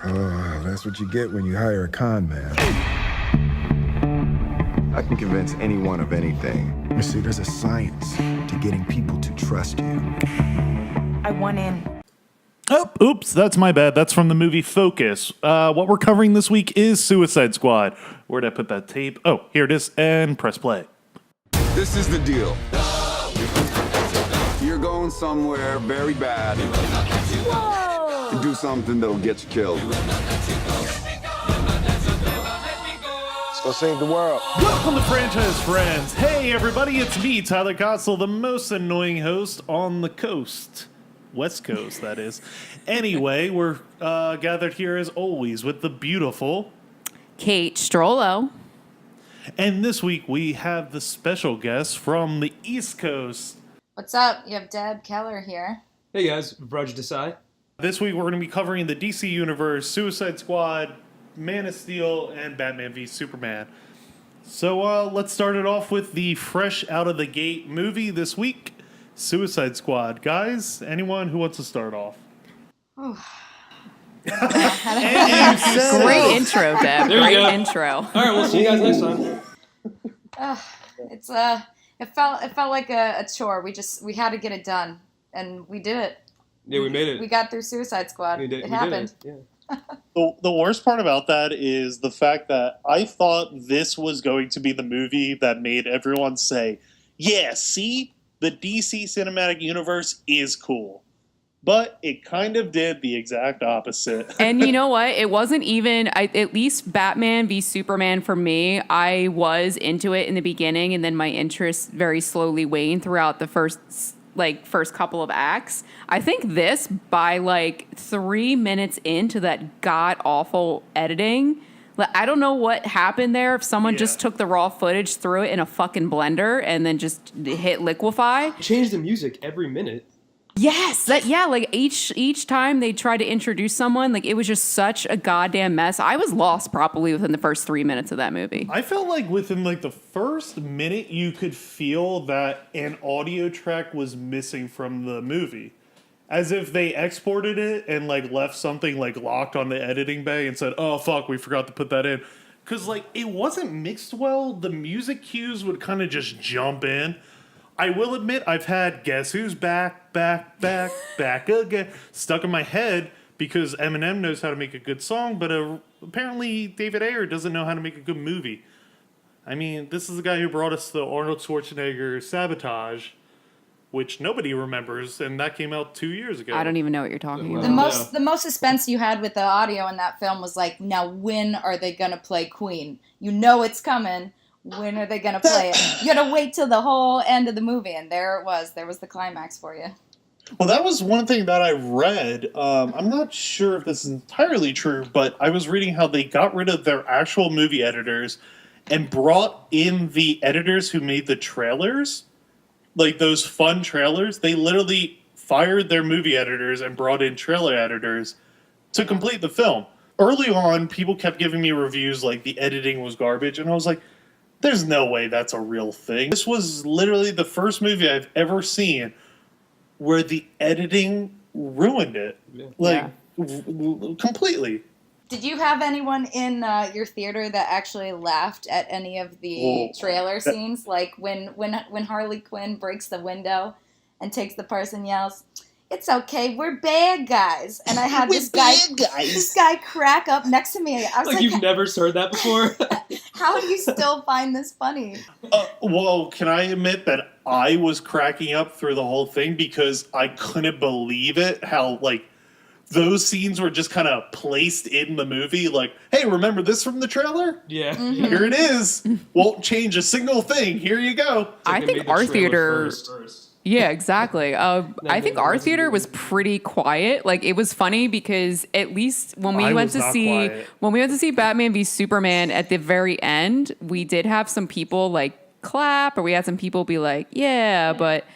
Oh, that's what you get when you hire a con man. I can convince anyone of anything. You see, there's a science to getting people to trust you. I want in. Oh, oops, that's my bad. That's from the movie Focus. What we're covering this week is Suicide Squad. Where'd I put that tape? Oh, here it is, and press play. This is the deal. You're going somewhere very bad to do something that'll get you killed. Let's go save the world. Welcome to Franchise Friends. Hey, everybody, it's me, Tyler Kotzel, the most annoying host on the coast. West Coast, that is. Anyway, we're gathered here as always with the beautiful Kate Strollo. And this week we have the special guest from the East Coast. What's up? You have Deb Keller here. Hey guys, Vraj D. This week we're going to be covering the DC Universe, Suicide Squad, Man of Steel, and Batman v Superman. So let's start it off with the fresh out of the gate movie this week, Suicide Squad. Guys, anyone who wants to start off? Great intro, Deb. Great intro. All right, we'll see you guys next time. It felt like a chore. We had to get it done, and we did it. Yeah, we made it. We got through Suicide Squad. It happened. Did it. Yeah. The worst part about that is the fact that I thought this was going to be the movie that made everyone say, yeah, see, the DC Cinematic Universe is cool. But it kind of did the exact opposite. And you know what? It wasn't even, at least Batman v Superman for me, I was into it in the beginning, and then my interest very slowly waned throughout the first couple of acts. I think this, by 3 minutes into that god-awful editing, I don't know what happened there. If someone just took the raw footage, threw it in a fucking blender, and then just hit liquefy. Change the music every minute. Yes, each time they tried to introduce someone, it was just such a goddamn mess. I was lost probably within the first 3 minutes of that movie. I felt like within the first minute, you could feel that an audio track was missing from the movie. As if they exported it and left something locked on the editing bay and said, oh fuck, we forgot to put that in. Because it wasn't mixed well. The music cues would kind of just jump in. I will admit I've had Guess Who's Back again stuck in my head because Eminem knows how to make a good song, but apparently David Ayer doesn't know how to make a good movie. I mean, this is the guy who brought us the Arnold Schwarzenegger Sabotage, which nobody remembers, and that came out 2 years ago. I don't even know what you're talking about. The most suspense you had with the audio in that film was now when are they gonna play Queen? You know it's coming. When are they going to play it? You got to wait till the whole end of the movie, and there it was. There was the climax for you. Well, that was one thing that I read. I'm not sure if this is entirely true, but I was reading how they got rid of their actual movie editors and brought in the editors who made the trailers, those fun trailers. They literally fired their movie editors and brought in trailer editors to complete the film. Early on, people kept giving me reviews the editing was garbage, and I was like, there's no way that's a real thing. This was literally the first movie I've ever seen where the editing ruined it. Completely. Did you have anyone in your theater that actually laughed at any of the trailer scenes? When Harley Quinn breaks the window and takes the purse and yells, "It's okay, we're bad guys." And I had this guy crack up next to me. I was You've never heard that before? How do you still find this funny? Well, can I admit that I was cracking up through the whole thing because I couldn't believe it, how, those scenes were just kind of placed in the movie. Hey, remember this from the trailer? Yeah. Mm-hmm. Here it is. Won't change a single thing. Here you go. I think our theater... Yeah, exactly. I think our theater was pretty quiet. It was funny because at least when we went to see Batman v Superman at the very end, we did have some people clap, or we had some people be like, "Yeah," but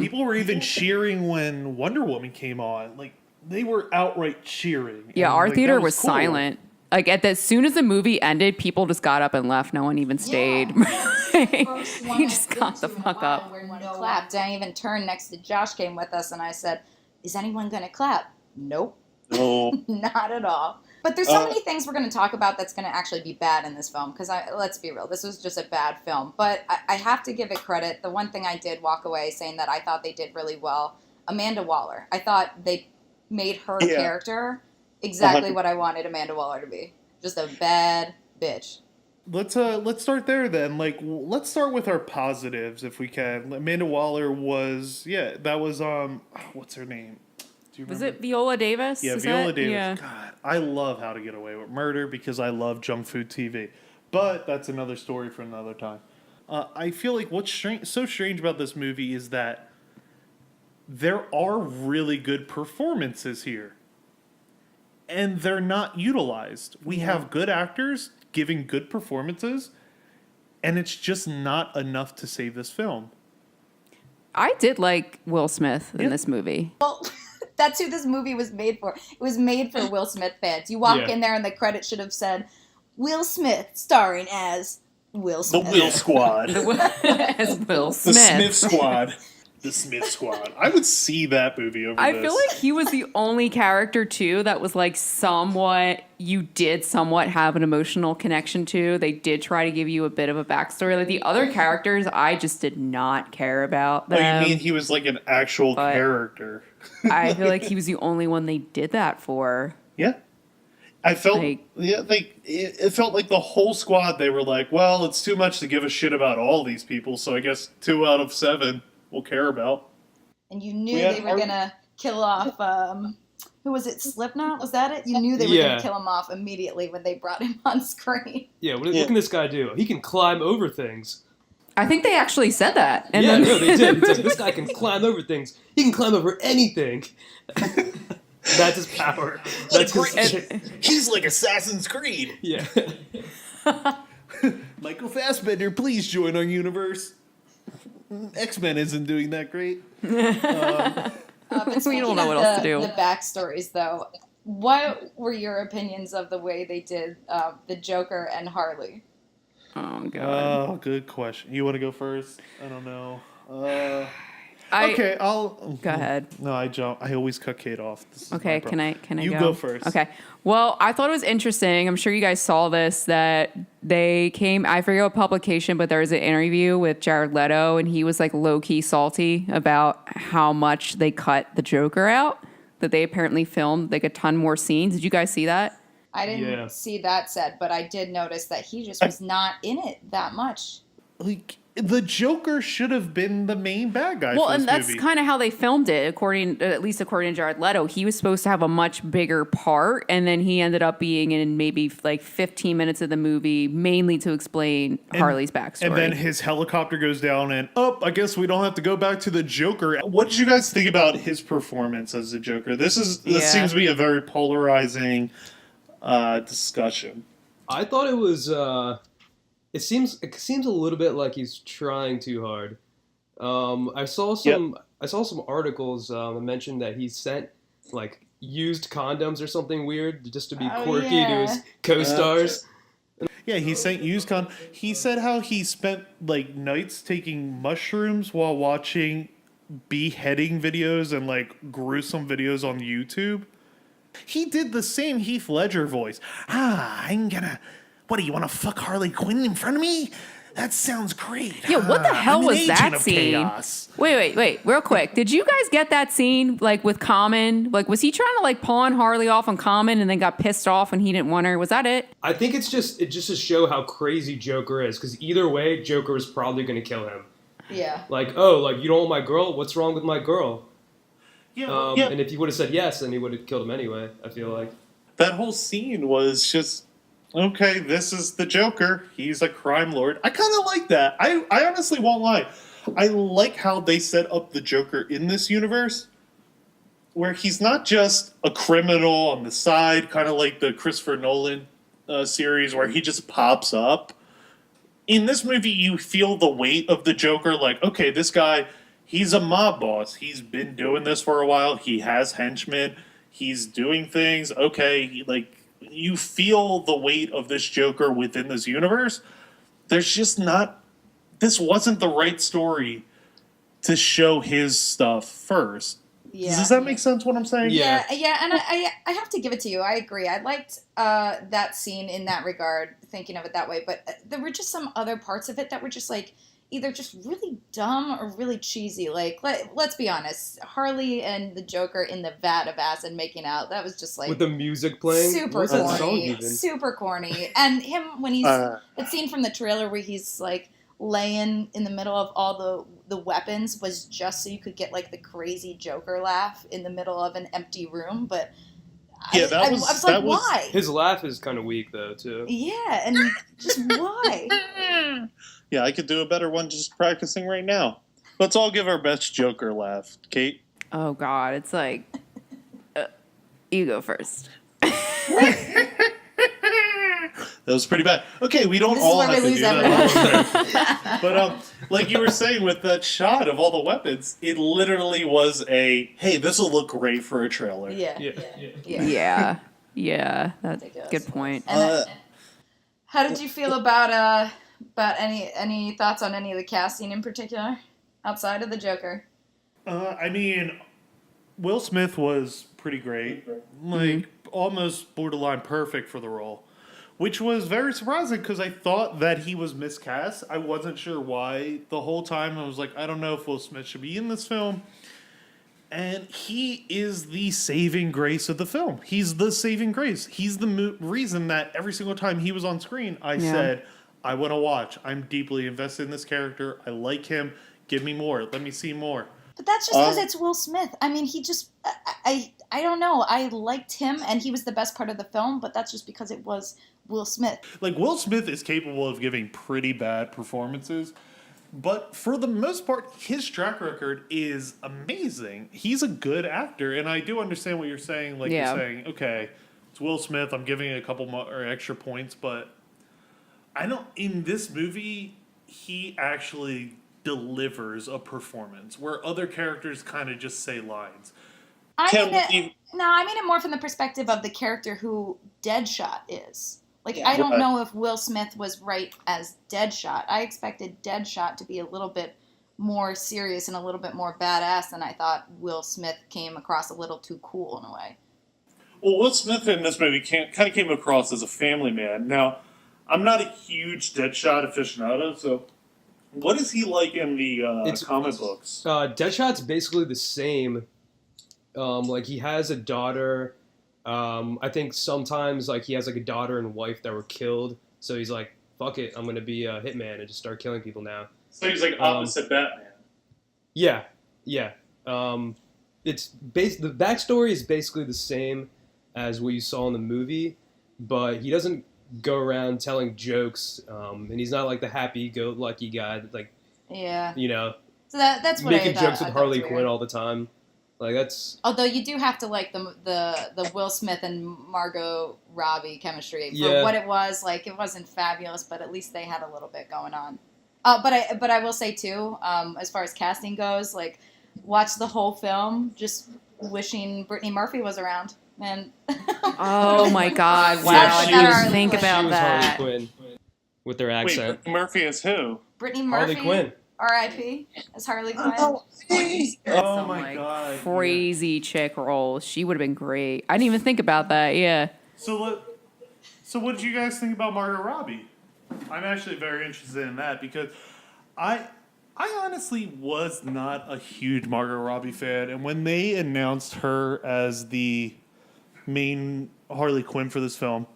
people were even cheering when Wonder Woman came on. They were outright cheering. Yeah, our theater was cool. silent. As soon as the movie ended, people just got up and left. No one even stayed. Yeah. He just got the fuck up. Where no clapped. I even turned next to Josh came with us, and I said, "Is anyone going to clap?" Nope. No. Not at all. But there's so many things we're going to talk about that's going to actually be bad in this film, because let's be real, this was just a bad film. But I have to give it credit. The one thing I did walk away saying that I thought they did really well, Amanda Waller. I thought they made her character exactly what I wanted Amanda Waller to be. Just a bad bitch. Let's start there then. Like, let's start with our positives if we can. Amanda Waller was that was what's her name? Do you Was remember? it Viola Davis? Yeah, Is Viola that- Davis. Yeah. God, I love How to Get Away with Murder because I love junk food TV. But that's another story for another time. I feel like what's so strange about this movie is that there are really good performances here. And they're not utilized. We have good actors giving good performances, and it's just not enough to save this film. I did like Will Smith in this movie. Well, that's who this movie was made for. It was made for Will Smith fans. You walk in there and the credit should have said, Will Smith starring as Will The Smith. Will Squad. As Will The Smith. Smith Squad. The Smith Squad. I would see that movie over I this. feel like he was the only character too that was like you did somewhat have an emotional connection to. They did try to give you a bit of a backstory. Like the other characters, I just did not care about them. Oh, you mean he was like an actual character? I feel like he was the only one they did that for. Yeah. I felt Like- it felt like the whole squad, they were like, well, it's too much to give a shit about all these people, so I guess 2 out of 7 we'll care about. And you knew they were going to kill off, who was it, Slipknot? Was that it? You knew they were going to kill him off immediately when they brought him on screen. Yeah, what can this guy do? He can climb over things. I think they actually said that. And Yeah, then no, they did. It's like, this guy can climb over things. He can climb over anything. That's his power. That's his He's like Assassin's Creed. Yeah. Michael Fassbender, please join our universe. X-Men isn't doing that great. But We don't know what else to do. The backstories, though. What were your opinions of the way they did the Joker and Harley? oh god. Oh, good question. You want to go first? I don't know. Okay, I'll go ahead. No, I don't. I always cut Kate off. This is Okay, my problem. can I You go? go first. Okay. Well, I thought it was interesting. I'm sure you guys saw this, that they came, I forget what publication, but there was an interview with Jared Leto, and he was like low-key salty about how much they cut the Joker out, that they apparently filmed like a ton more scenes. Did you guys see that? I didn't see that said, but I did notice that he just was not in it that much. Like, the Joker should have been the main bad guy. Well, for this and that's movie. kind of how they filmed it, at least according to Jared Leto. He was supposed to have a much bigger part, and then he ended up being in maybe like 15 minutes of the movie, mainly to explain Harley's backstory. And then his helicopter goes down, and I guess we don't have to go back to the Joker. What did you guys think about his performance as the Joker? This seems to be a very polarizing discussion. I thought it was. It seems a little bit like he's trying too hard. I saw some articles that mentioned that he sent like used condoms or something weird just to be quirky to his co-stars. Yeah, he sent used con. He said how he spent like nights taking mushrooms while watching beheading videos and like gruesome videos on YouTube. He did the same Heath Ledger voice. I'm gonna. What do you want to fuck Harley Quinn in front of me? That sounds great. Yeah, what the hell I'm an was agent that of scene? chaos. Wait, real quick. Did you guys get that scene, like, with Common? Like, was he trying to, like, pawn Harley off on Common and then got pissed off when he didn't want her? Was that it? I think it's just to show how crazy Joker is, because either way, Joker is probably going to kill him. Yeah. Like, oh, like, you don't want my girl? What's wrong with my girl? Yeah, And if he would have said yes, then he would have killed him anyway, I feel like. That whole scene was just, okay, this is the Joker. He's a crime lord. I kind of like that. I honestly won't lie. I like how they set up the Joker in this universe, where he's not just a criminal on the side, kind of like the Christopher Nolan series, where he just pops up. In this movie, you feel the weight of the Joker. Like, okay, this guy, he's a mob boss. He's been doing this for a while. He has henchmen. He's doing things. Okay, you feel the weight of this Joker within this universe. There's just not. This wasn't the right story to show his stuff first. Yeah. Does that make sense what I'm saying? Yeah. Yeah, and I have to give it to you. I agree. I liked that scene in that regard, thinking of it that way. But there were just some other parts of it that were just like either just really dumb or really cheesy. Like let's be honest, Harley and the Joker in the vat of acid making out. That was just like With the music playing. super What's that song corny, even? super corny. And him when he's the scene from the trailer where he's like laying in the middle of all the weapons was just so you could get like the crazy Joker laugh in the middle of an empty room. But Yeah, I was like, why? His laugh is kind of weak though too. Yeah, and just why? Yeah, I could do a better one just practicing right now. Let's all give our best Joker laugh. Kate? Oh God, it's like you go first. That was pretty bad. Okay, we don't This is all where have we to lose do that. But like you were saying with that shot of all the weapons, it literally was a, hey, this will look great for a trailer. Yeah. Yeah, that's a Ridiculous. good point. And how did you feel about any thoughts on any of the casting in particular outside of the Joker? I mean, Will Smith was pretty great. Like, almost borderline perfect for the role. Which was very surprising because I thought that he was miscast. I wasn't sure why the whole time. I was like, I don't know if Will Smith should be in this film. And he is the saving grace of the film. He's the saving grace. He's the reason that every single time he was on screen, I said, I want to watch. I'm deeply invested in this character. I like him. Give me more. Let me see more. But that's just because it's Will Smith. I mean, he just, I don't know. I liked him, and he was the best part of the film, but that's just because it was Will Smith. Like, Will Smith is capable of giving pretty bad performances, but for the most part, his track record is amazing. He's a good actor, and I do understand what you're saying. Like, you're saying, okay, it's Will Smith, I'm giving it a couple more or extra points, but I don't, in this movie, he actually delivers a performance where other characters kind of just say lines. I mean it more from the perspective of the character who Deadshot is. Like, I don't know if Will Smith was right as Deadshot. I expected Deadshot to be a little bit more serious and a little bit more badass, and I thought Will Smith came across a little too cool in a way. Well, Will Smith in this movie kind of came across as a family man. Now, I'm not a huge Deadshot aficionado, so what is he like in the comic books? Deadshot's basically the same. Like, he has a daughter. I think sometimes like he has like a daughter and wife that were killed. So he's like, fuck it, I'm going to be a hitman and just start killing people now. So he's like opposite Batman. Yeah. It's the backstory is basically the same as what you saw in the movie, but he doesn't go around telling jokes, and he's not like the happy-go-lucky guy that, like, you know, so that's what making I thought, jokes with Harley Quinn all the time. Like, that's... Although you do have to like the Will Smith and Margot Robbie chemistry for what it was. Like, it wasn't fabulous, but at least they had a little bit going on. But I will say too, as far as casting goes, like, watch the whole film just wishing Brittany Murphy was around. And oh my God! Wow, I didn't think about that. Harley Quinn with their accent. Wait, Murphy is who? Brittany Murphy. Harley Quinn. R.I.P. as Harley Quinn. Oh my God! Crazy chick role. She would have been great. I didn't even think about that. Yeah. So what did you guys think about Margot Robbie? I'm actually very interested in that because I honestly was not a huge Margot Robbie fan, and when they announced her as the main Harley Quinn for this film,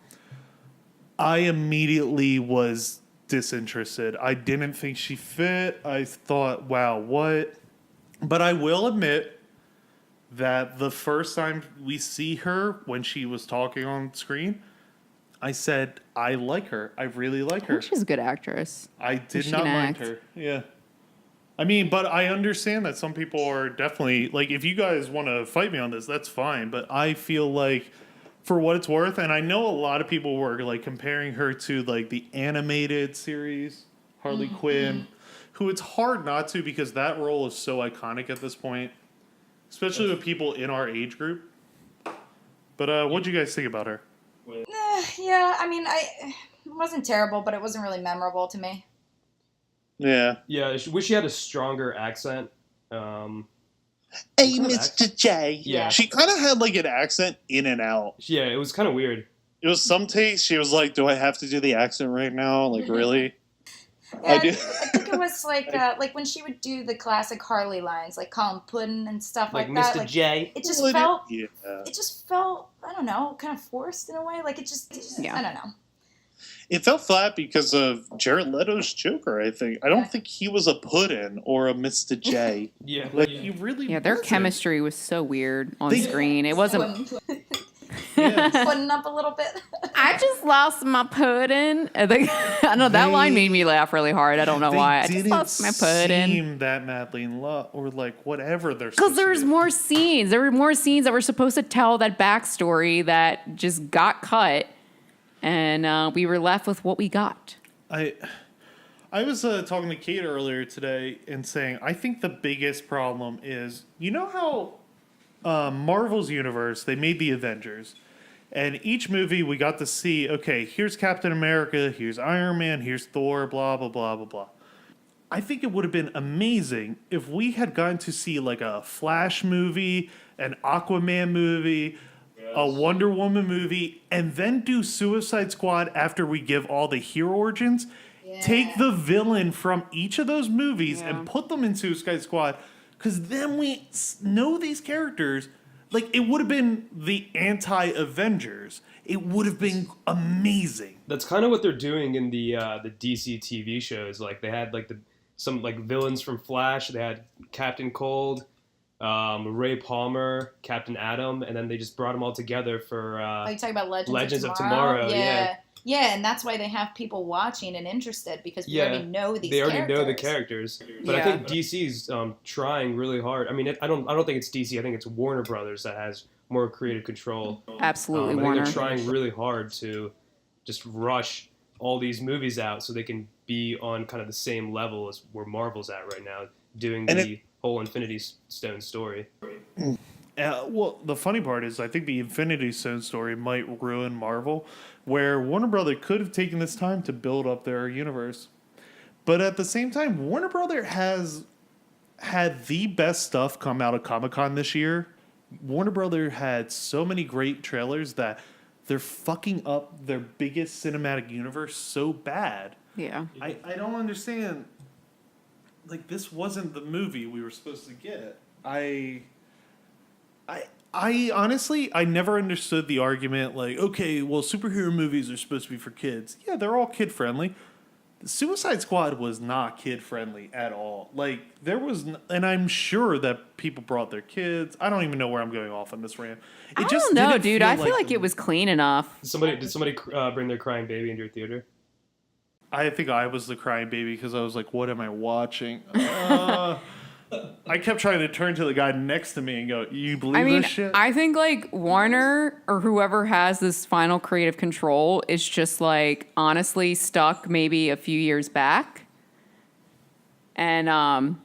I immediately was disinterested. I didn't think she fit. I thought, wow, what? But I will admit that the first time we see her when she was talking on screen, I said, I like her. I really like her. She's a good actress. I did She not can mind act. her. Yeah. I mean, but I understand that some people are definitely, like, if you guys want to fight me on this, that's fine. But I feel like, for what it's worth, and I know a lot of people were, like, comparing her to, like, the animated series, Harley Quinn, who it's hard not to because that role is so iconic at this point, especially with people in our age group. But what do you guys think about her? Yeah, I mean, it wasn't terrible, but it wasn't really memorable to me. Yeah. Yeah, I wish she had a stronger accent. Hey, What kind of Mr. J. Yeah. She kind of had like an accent in and out. Yeah, it was kind of weird. It was some takes. She was like, "Do I have to do the accent right now? Like, really?" Yeah, I do. I think it was like when she would do the classic Harley lines, like call him Puddin' and stuff like, that. Mr. Like, J. it just felt, Yeah. it just felt, I don't know, kind of forced in a way. Like it just Yeah. I don't know. It felt flat because of Jared Leto's Joker, I think. I don't think he was a Puddin' or a Mr. J. Yeah. Like he really. Yeah, their wasn't. chemistry was so weird on They- screen. It wasn't. Putting up a little bit. I just lost my pudding. I know that line made me laugh really hard. I don't know They why. I just didn't lost my pudding. seem that madly in love, or like whatever they're. Because there's more scenes. There were more scenes that were supposed to tell that backstory that just got cut, and we were left with what we got. I was talking to Kate earlier today and saying I think the biggest problem is how Marvel's universe, they made the Avengers, and each movie we got to see, okay, here's Captain America, here's Iron Man, here's Thor, blah blah blah blah blah. I think it would have been amazing if we had gotten to see like a Flash movie, an Aquaman movie, a Wonder Woman movie, and then do Suicide Squad after we give all the hero origins. Take the villain from each of those movies and put them in Suicide Squad, because then we know these characters. Like, it would have been the anti-Avengers. It would have been amazing. That's kind of what they're doing in the DC TV shows. Like they had like some villains from Flash. They had Captain Cold, Ray Palmer, Captain Atom, and then they just brought them all together for. Are you talking about Legends of Tomorrow? Yeah. Yeah, and that's why they have people watching and interested, because we already know these They already characters. know the characters. But I think DC's trying really hard. I mean, I don't think it's DC. I think it's Warner Brothers that has more creative control. Absolutely, I think Warner. they're trying really hard to just rush all these movies out so they can be on kind of the same level as where Marvel's at right now, doing the whole Infinity Stone story. Well, the funny part is I think the Infinity Stone story might ruin Marvel, where Warner Brother could have taken this time to build up their universe. But at the same time, Warner Brother has had the best stuff come out of Comic-Con this year. Warner Brother had so many great trailers that they're fucking up their biggest cinematic universe so bad. Yeah. I don't understand. Like, this wasn't the movie we were supposed to get. I honestly, I never understood the argument like, okay, well, superhero movies are supposed to be for kids. Yeah, they're all kid-friendly. The Suicide Squad was not kid-friendly at all. Like, there was, and I'm sure that people brought their kids. I don't even know where I'm going off on this rant. I don't know, dude. I feel like it was clean enough. Did somebody bring their crying baby into your theater? I think I was the crying baby because I was like, what am I watching? I kept trying to turn to the guy next to me and go, you believe this shit? I think like Warner or whoever has this final creative control is just like honestly stuck maybe a few years back. And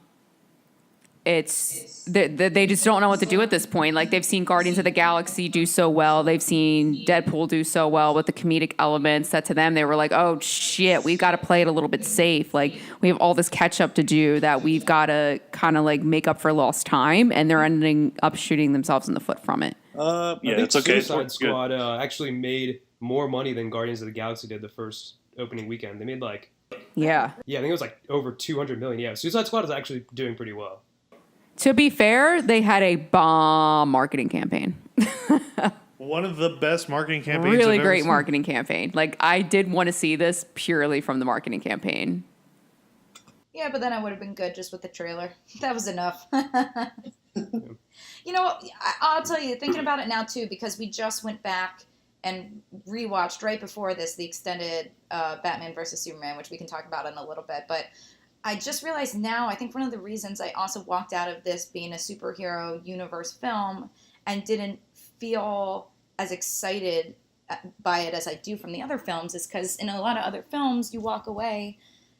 it's they just don't know what to do at this point. Like they've seen Guardians of the Galaxy do so well. They've seen Deadpool do so well with the comedic elements that to them they were like, oh shit, we've got to play it a little bit safe. Like we have all this catch up to do that we've got to kind of like make up for lost time, and they're ending up shooting themselves in the foot from it. I think it's okay. Suicide Squad actually made more money than Guardians of the Galaxy did the first opening weekend. They made like Yeah. I think it was like over 200 million. Yeah, Suicide Squad is actually doing pretty well. To be fair, they had a bomb marketing campaign. One of the best marketing campaigns. Really I've ever great seen. marketing campaign. Like I did want to see this purely from the marketing campaign. Yeah, but then I would have been good just with the trailer. That was enough. You know, I'll tell you, thinking about it now too, because we just went back and rewatched right before this the extended Batman versus Superman, which we can talk about in a little bit. But I just realized now, I think one of the reasons I also walked out of this being a superhero universe film and didn't feel as excited by it as I do from the other films is because in a lot of other films, you walk away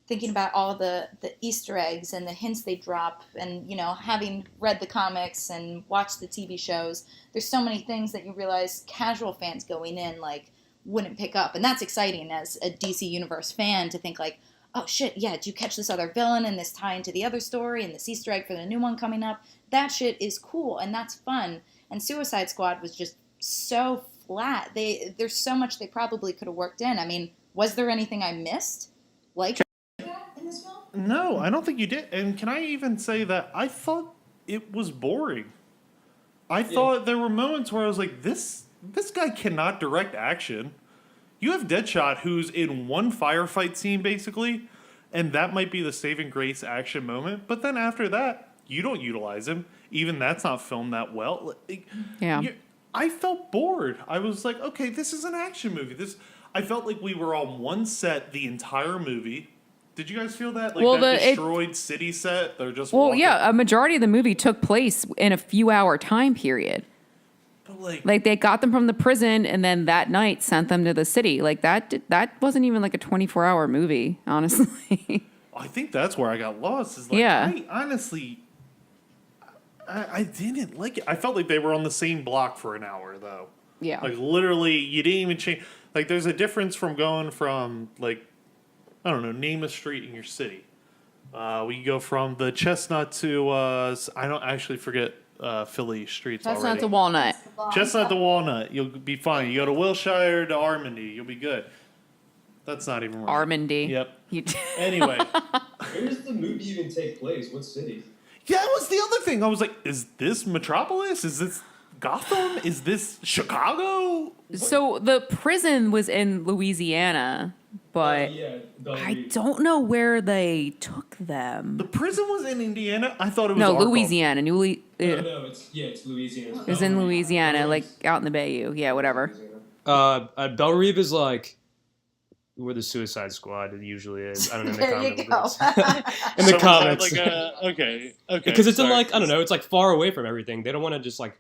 thinking about all the Easter eggs and the hints they drop. And, you know, having read the comics and watched the TV shows, there's so many things that you realize casual fans going in, like, wouldn't pick up. And that's exciting as a DC Universe fan to think, like, oh shit, yeah, did you catch this other villain and this tie into the other story and this Easter egg for the new one coming up? That shit is cool and that's fun. And Suicide Squad was just so flat. There's so much they probably could have worked in. I mean, was there anything I missed like that in this film? No, I don't think you did. And can I even say that I thought it was boring? I thought there were moments where I was like, this guy cannot direct action. You have Deadshot, who's in one firefight scene, basically, and that might be the saving grace action moment. But then after that, you don't utilize him. Even that's not filmed that well. I felt bored. I was like, okay, this is an action movie. I felt like we were on one set the entire movie. Did you guys feel that? Like that destroyed city set? They're just walking. A majority of the movie took place in a few hour time period. But like they got them from the prison and then that night sent them to the city. Like that wasn't even like a 24-hour movie, honestly. I think that's where I got lost. I honestly, I didn't like it. I felt like they were on the same block for an hour, though. Yeah. Like, literally, you didn't even change. Like, there's a difference from going from, like, I don't know, name a street in your city. We go from the Chestnut to, I don't actually forget Philly streets Chestnut already. to Walnut. Chestnut to Walnut. You'll be fine. You go to Wilshire to Armandy. You'll be good. That's not even right. Armandy. Yep. Anyway. Where does the movie even take place? What city? Yeah, that was the other thing. I was like, is this Metropolis? Is this Gotham? Is this Chicago? So the prison was in Louisiana, but I don't know where they took them. The prison was in Indiana? I thought it was Arkham. Louisiana. No, it's Louisiana. It was in Louisiana, like out in the Bayou. Yeah, whatever. Belle Reve is like where the Suicide Squad usually is. I don't know. In the There you go. in the comments. Okay. Because it's in like, I don't know, it's like far away from everything. They don't want to just like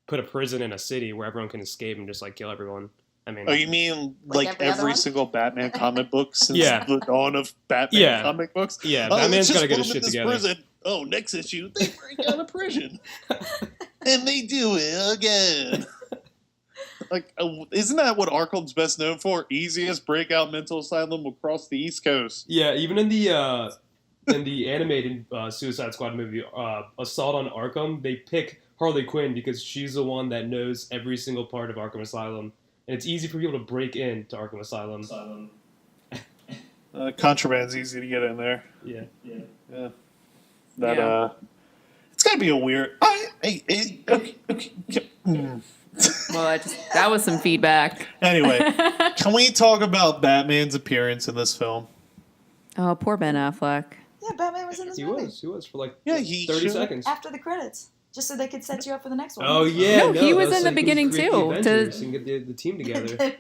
put a prison in a city where everyone can escape and just like kill everyone. I mean, Oh, you mean like every single Batman comic book since Yeah. the dawn of Batman comic books? Yeah, Oh, Batman's let's got to just get put his him shit in this together. prison. Oh, next issue, they break out of prison. And they do it again. Like, isn't that what Arkham's best known for? Easiest breakout mental asylum across the East Coast. Yeah, even in the animated Suicide Squad movie, Assault on Arkham, they pick Harley Quinn because she's the one that knows every single part of Arkham Asylum, and it's easy for people to break into Arkham Asylum. Contraband's easy to get in there. Yeah. It's gotta be a weird. Okay. Well, that was some feedback. Anyway, can we talk about Batman's appearance in this film? Oh, poor Ben Affleck. Yeah, Batman was in this He movie. was for like he 30 showed- seconds. After the credits. Just so they could set you up for the next one. Oh yeah, No, he was that's in the so beginning, create too, the Avengers and get the team together.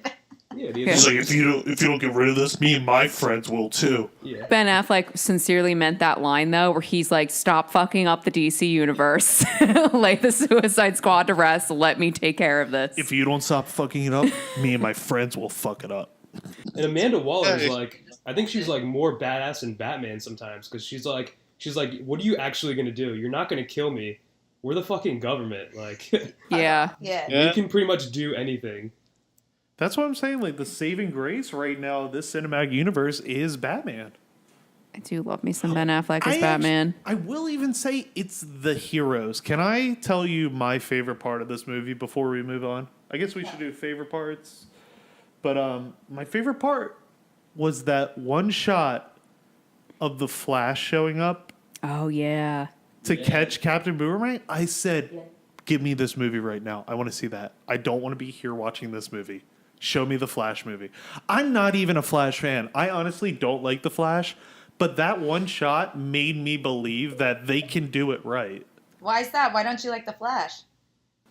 Yeah, He's like, if you don't get rid of this, me and my friends will too. Yeah. Ben Affleck sincerely meant that line, though, where he's like, stop fucking up the DC universe. Lay the Suicide Squad to rest. Let me take care of this. If you don't stop fucking it up, me and my friends will fuck it up. And Amanda Waller is like, I think she's like more badass than Batman sometimes because she's like, what are you actually gonna do? You're not gonna kill me. We're the fucking government. Like, Yeah. we can pretty much do anything. That's what I'm saying. Like, the saving grace right now, this cinematic universe is Batman. I do love me some Ben Affleck as Batman. I will even say it's the heroes. Can I tell you my favorite part of this movie before we move on? I guess we should do favorite parts. But my favorite part was that one shot of the Flash showing up Oh, yeah. to catch Captain Boomerang. I said, give me this movie right now. I want to see that. I don't want to be here watching this movie. Show me the Flash movie. I'm not even a Flash fan. I honestly don't like the Flash, but that one shot made me believe that they can do it right. Why is that? Why don't you like The Flash?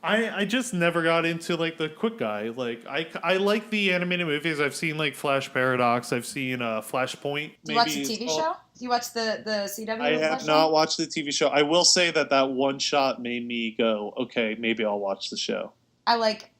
I just never got into like the quick guy. Like I like the animated movies. I've seen like Flash Paradox. I've seen Flashpoint. Do you watch the TV show? Do you watch the CW? I have not watched the TV show. I will say that one shot made me go, okay, maybe I'll watch the show.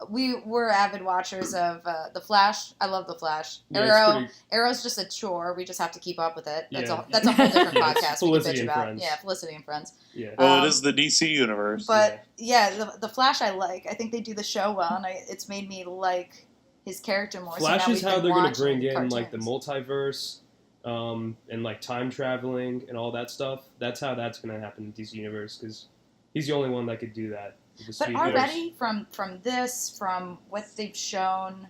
We're avid watchers of The Flash. I love The Flash. Yeah, Arrow's just a chore. We just have to keep up with it. That's Yeah. a whole different podcast we can Felicity bitch and about. Friends. Yeah, Felicity and Friends. Yeah. Well, it is the DC universe. But the Flash I like. I think they do the show well, and it's made me like his character more. Flash so now is we've how been they're going to watching bring in like the cartoons. multiverse. and like time traveling and all that stuff. That's how that's going to happen in DC Universe because he's the only one that could do that. But already from from what they've shown,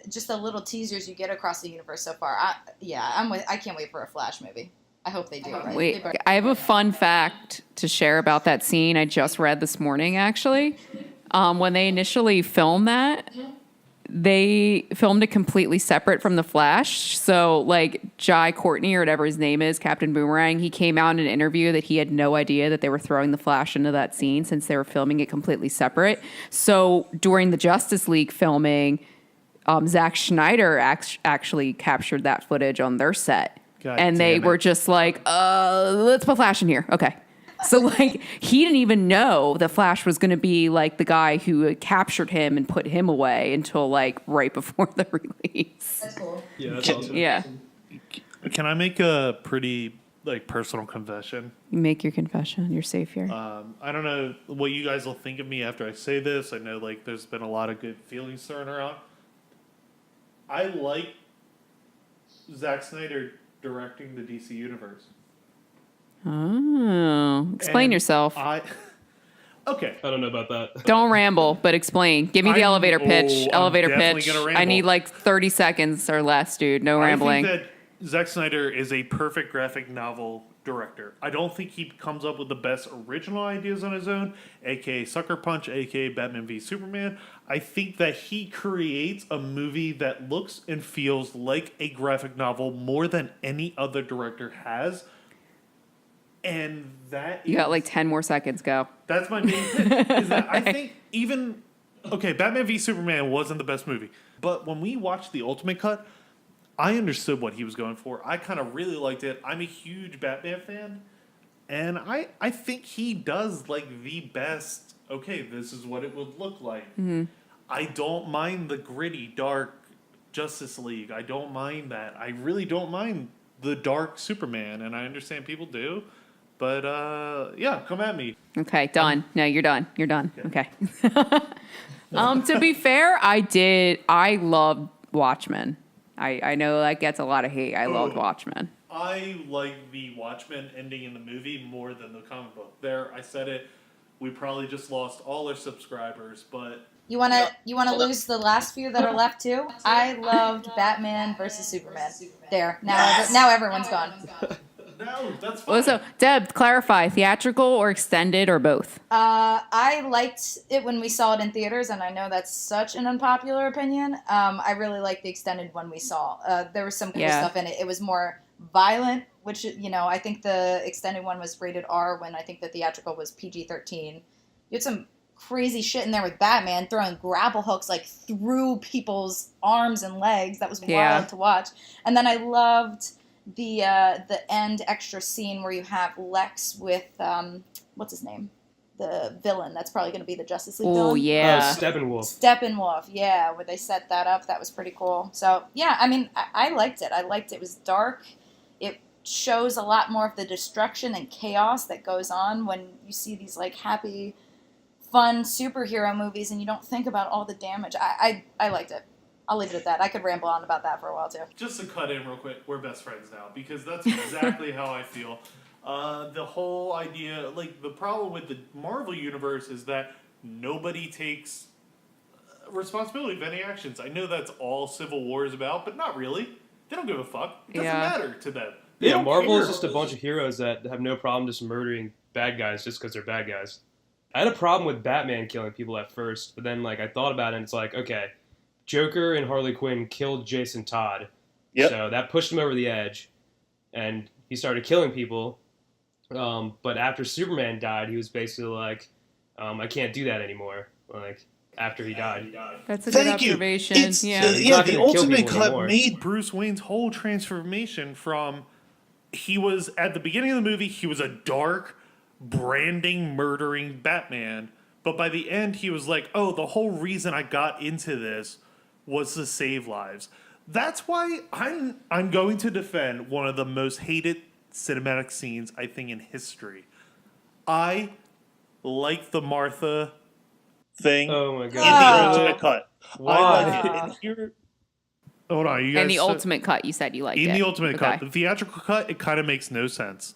just the little teasers you get across the universe so far. I can't wait for a Flash movie. I hope they do. Right? Wait, I have a fun fact to share about that scene I just read this morning, actually. When they initially filmed that, they filmed it completely separate from the Flash. So, like, Jai Courtney, or whatever his name is, Captain Boomerang, he came out in an interview that he had no idea that they were throwing the Flash into that scene since they were filming it completely separate. So, during the Justice League filming, Zack Snyder actually captured that footage on their set. God and they were just like, let's put Flash in here. Okay. So, like, he didn't even know the Flash was going to be, like, the guy who had captured him and put him away until, like, right before the release. That's cool. Yeah, that's awesome. Yeah. Can I make a pretty, like, personal confession? You make your confession. You're safe here. I don't know what you guys will think of me after I say this. I know, like, there's been a lot of good feelings thrown around. I like Zack Snyder directing the DC Universe. Oh. Explain And yourself. Okay. I don't know about that. Don't ramble, but explain. Give me the elevator pitch. I'm Elevator definitely pitch. gonna I ramble. need like 30 seconds or less, dude. No rambling. I think that Zack Snyder is a perfect graphic novel director. I don't think he comes up with the best original ideas on his own, aka Sucker Punch, aka Batman v Superman. I think that he creates a movie that looks and feels like a graphic novel more than any other director has. And that You got like 10 more seconds. Go. that's my main pitch. Is that I think even Batman v Superman wasn't the best movie, but when we watched the Ultimate Cut, I understood what he was going for. I kind of really liked it. I'm a huge Batman fan, and I think he does like the best. Okay, this is what it would look like. I don't mind the gritty, dark Justice League. I don't mind that. I really don't mind the dark Superman, and I understand people do. But yeah, come at me. Okay, done. No, you're done. You're done. Okay. To be fair, I loved Watchmen. I know that gets a lot of hate. I loved Watchmen. I like the Watchmen ending in the movie more than the comic book. There, I said it. We probably just lost all our subscribers, but You wanna lose the last few that are left too? I loved Batman versus Superman. There now everyone's gone. no, that's fine. Well, so, Deb, clarify, theatrical or extended or both? I liked it when we saw it in theaters, and I know that's such an unpopular opinion. I really liked the extended one we saw. There was some cool stuff in it. It was more violent, which, I think the extended one was rated R when I think the theatrical was PG-13. You had some crazy shit in there with Batman throwing grapple hooks like through people's arms and legs. That was wild to watch. And then I loved the end extra scene where you have Lex with what's his name, the villain that's probably going to be the Justice League villain. Oh yeah, Steppenwolf, yeah, where they set that up. That was pretty cool. So yeah, I mean, I liked it. It was dark. It shows a lot more of the destruction and chaos that goes on when you see these like happy, fun superhero movies and you don't think about all the damage. I liked it. I'll leave it at that. I could ramble on about that for a while, too. Just to cut in real quick, we're best friends now, because that's exactly how I feel. The whole idea, like, the problem with the Marvel Universe is that nobody takes responsibility of any actions. I know that's all Civil War is about, but not really. They don't give a fuck. It doesn't matter to them. Yeah, Marvel is just a bunch of heroes that have no problem just murdering bad guys just because they're bad guys. I had a problem with Batman killing people at first, but then, like, I thought about it, and it's like, okay, Joker and Harley Quinn killed Jason Todd. Yep. So that pushed him over the edge, and he started killing people. But after Superman died, he was basically like, I can't do that anymore. Like, after he died. That's a good observation. It's, not the gonna kill Ultimate people Cut anymore. Made Bruce Wayne's whole transformation from, he was, at the beginning of the movie, he was a dark, branding, murdering Batman. But by the end, he was like, oh, the whole reason I got into this was to save lives. That's why I'm going to defend one of the most hated cinematic scenes, I think, in history. I like the Martha thing Oh my in god. the Ultimate Cut. Why? I like it. And here, Hold on, you guys. And the ultimate cut, you said you liked it. In the ultimate cut, Okay. the theatrical cut, it kind of makes no sense.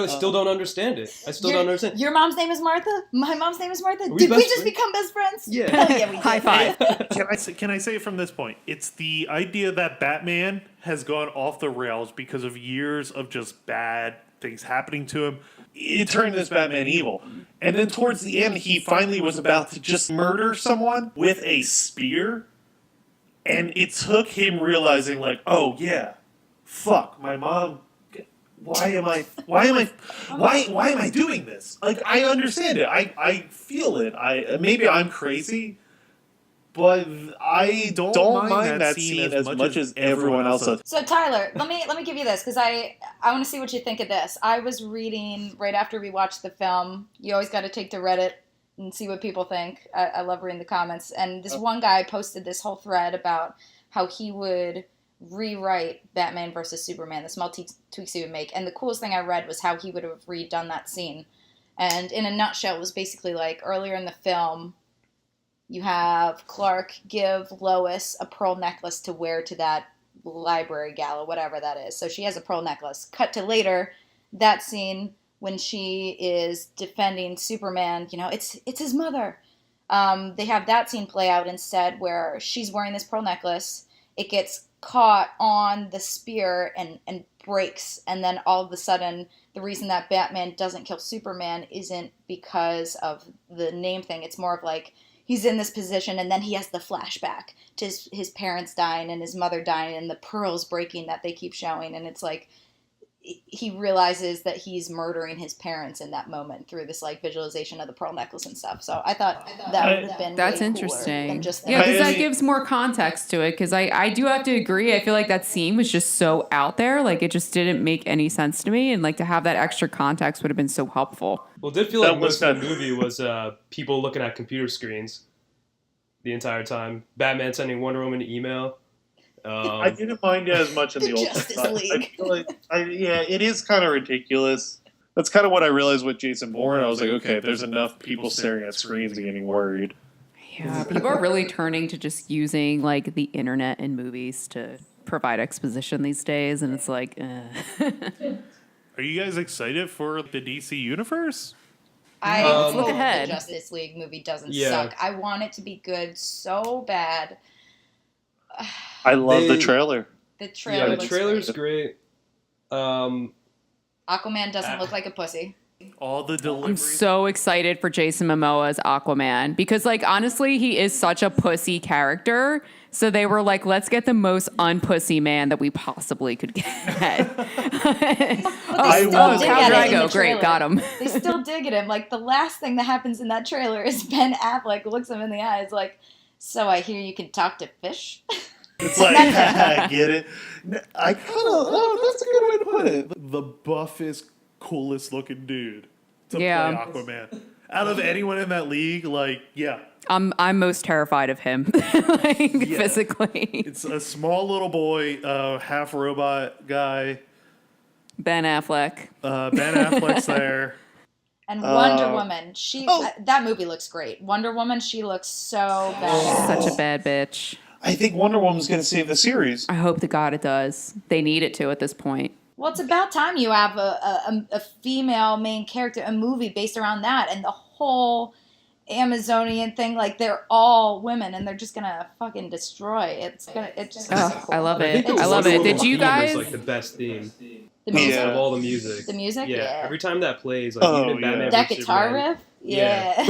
Still don't understand it. I still don't understand. Your mom's name is Martha? My mom's name is Martha? we Did we best just friends? become best friends? Yeah. Hell yeah, we did. High five. Can I say it from this point? It's the idea that Batman has gone off the rails because of years of just bad things happening to him. It turned this Batman evil. And then towards the end, he finally was about to just murder someone with a spear. And it took him realizing, like, oh yeah, fuck, my mom. Why am I doing this? Like, I understand it. I feel it. Maybe I'm crazy, but I don't mind that scene as much as everyone else does. So Tyler, let me give you this because I want to see what you think of this. I was reading right after we watched the film. You always got to take to Reddit and see what people think. I love reading the comments. And this one guy posted this whole thread about how he would rewrite Batman versus Superman, the small tweaks he would make. And the coolest thing I read was how he would have redone that scene. And in a nutshell, it was basically like earlier in the film, you have Clark give Lois a pearl necklace to wear to that library gala, whatever that is. So she has a pearl necklace. Cut to later, that scene when she is defending Superman, it's his mother. They have that scene play out instead where she's wearing this pearl necklace. It gets caught on the spear and breaks. And then all of a sudden, the reason that Batman doesn't kill Superman isn't because of the name thing. It's more of like he's in this position and then he has the flashback to his parents dying and his mother dying and the pearls breaking that they keep showing. And it's like he realizes that he's murdering his parents in that moment through this like visualization of the pearl necklace and stuff. So I thought that would have been That's way interesting. than just Yeah, because I that mean- gives more context to it. Because I do have to agree. I feel like that scene was just so out there. Like it just didn't make any sense to me. And like to have that extra context would have been so helpful. Well, it did feel That like was most of the kind of- movie was people looking at computer screens the entire time. Batman sending Wonder Woman an email. I didn't mind it as much in the old Justice cut. League. I feel like, it is kind of ridiculous. That's kind of what I realized with Jason Bourne. I was like, okay, if there's enough people staring at screens and getting worried. Yeah, people are really turning to just using like the internet and movies to provide exposition these days, and it's like, Are you guys excited for the DC universe? I Let's look hope ahead. the Justice League movie doesn't Yeah. suck. I want it to be good so bad. I love the They- trailer. The trailer Yeah, the looks trailer's great. great. Aquaman doesn't look like a pussy. All the I'm deliveries. so excited for Jason Momoa as Aquaman because, like, honestly, he is such a pussy character. So they were like, let's get the most unpussy man that we possibly could get. I still was. dig Khal at it in Drago, the great, trailer. got him. They still dig at him. Like the last thing that happens in that trailer is Ben Affleck looks him in the eyes like, so I hear you can talk to fish? It's like, I get it. I kind of, that's a good way to put it. The buffest, coolest looking dude to Yeah. play Aquaman. Out of anyone in that league, like, yeah. I'm most terrified of him, like, physically. It's a small little boy, half robot guy. Ben Affleck. Ben Affleck's there. And Wonder Woman, that movie looks great. Wonder Woman, she looks so bad. Such a bad bitch. I think Wonder Woman's going to save the series. I hope to God it does. They need it to at this point. Well, it's about time you have a female main character, a movie based around that, and the whole Amazonian thing. Like they're all women, and they're just gonna fucking destroy. It's just. Oh, I love I it. think the I love Wonder it. Woman Did you theme guys? is like the best theme The music. out of all the music. The music? Yeah. Yeah. Every time that plays, like Oh, even in yeah. Batman That versus guitar Superman, riff? Yeah.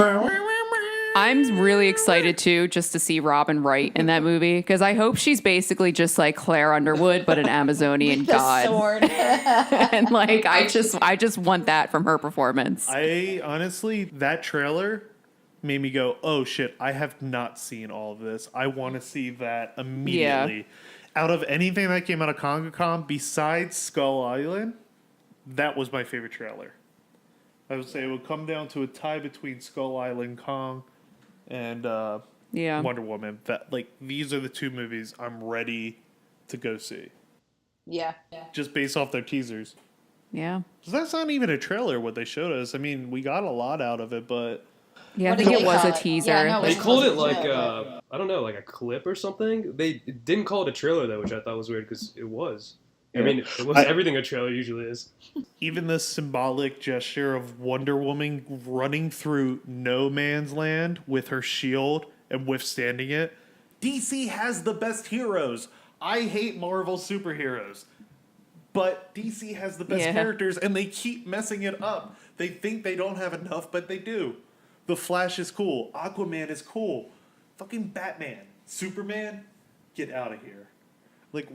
I'm really excited too, just to see Robin Wright in that movie because I hope she's basically just like Claire Underwood, but an Amazonian The god. sword. And like, I just want that from her performance. I honestly, that trailer made me go, oh shit, I have not seen all of this. I want to see that immediately. Out of anything that came out of Con besides Skull Island, that was my favorite trailer. I would say it would come down to a tie between Skull Island, Kong, and Yeah. Wonder Woman. That like these are the two movies I'm ready to go see, Yeah. just based off their teasers. Yeah. 'Cause that's not even a trailer what they showed us. I mean, we got a lot out of it, but Yeah, I What think did it they was call a it? teaser. Yeah, no, it They was called it supposed like to be a I don't know, like a clip or something. They didn't call it a trailer though, which I thought was weird because it was. I mean, it was everything a trailer usually is. Even the symbolic gesture of Wonder Woman running through no man's land with her shield and withstanding it. DC has the best heroes. I hate Marvel superheroes. But DC has the best characters and they keep messing it up. They think they don't have enough, but they do. The Flash is cool. Aquaman is cool. Fucking Batman. Superman? Get out of here. Like,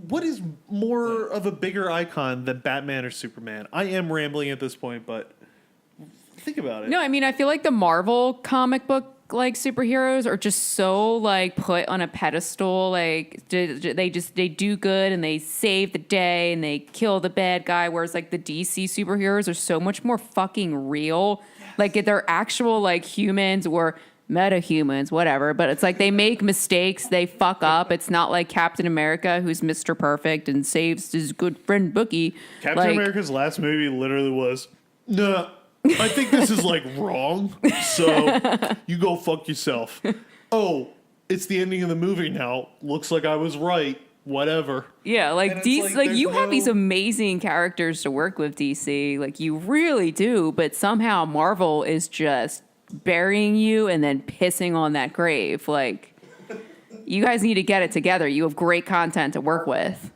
what is more of a bigger icon than Batman or Superman? I am rambling at this point, but think about it. No, I mean, I feel like the Marvel comic book like superheroes are just so like put on a pedestal. Like they do good and they save the day and they kill the bad guy. Whereas like the DC superheroes are so much more fucking real. Yes. Like they're actual like humans or meta-humans, whatever, but it's like they make mistakes, they fuck up. It's not like Captain America who's Mr. Perfect and saves his good friend Bookie. Captain America's last movie literally was, nah, I think this is like wrong, so you go fuck yourself. Oh, it's the ending of the movie now. Looks like I was right. Whatever. Yeah, like DC, like you have these amazing characters to work with, DC. Like you really do, but somehow Marvel is just burying you and then pissing on that grave. Like, you guys need to get it together. You have great content to work with.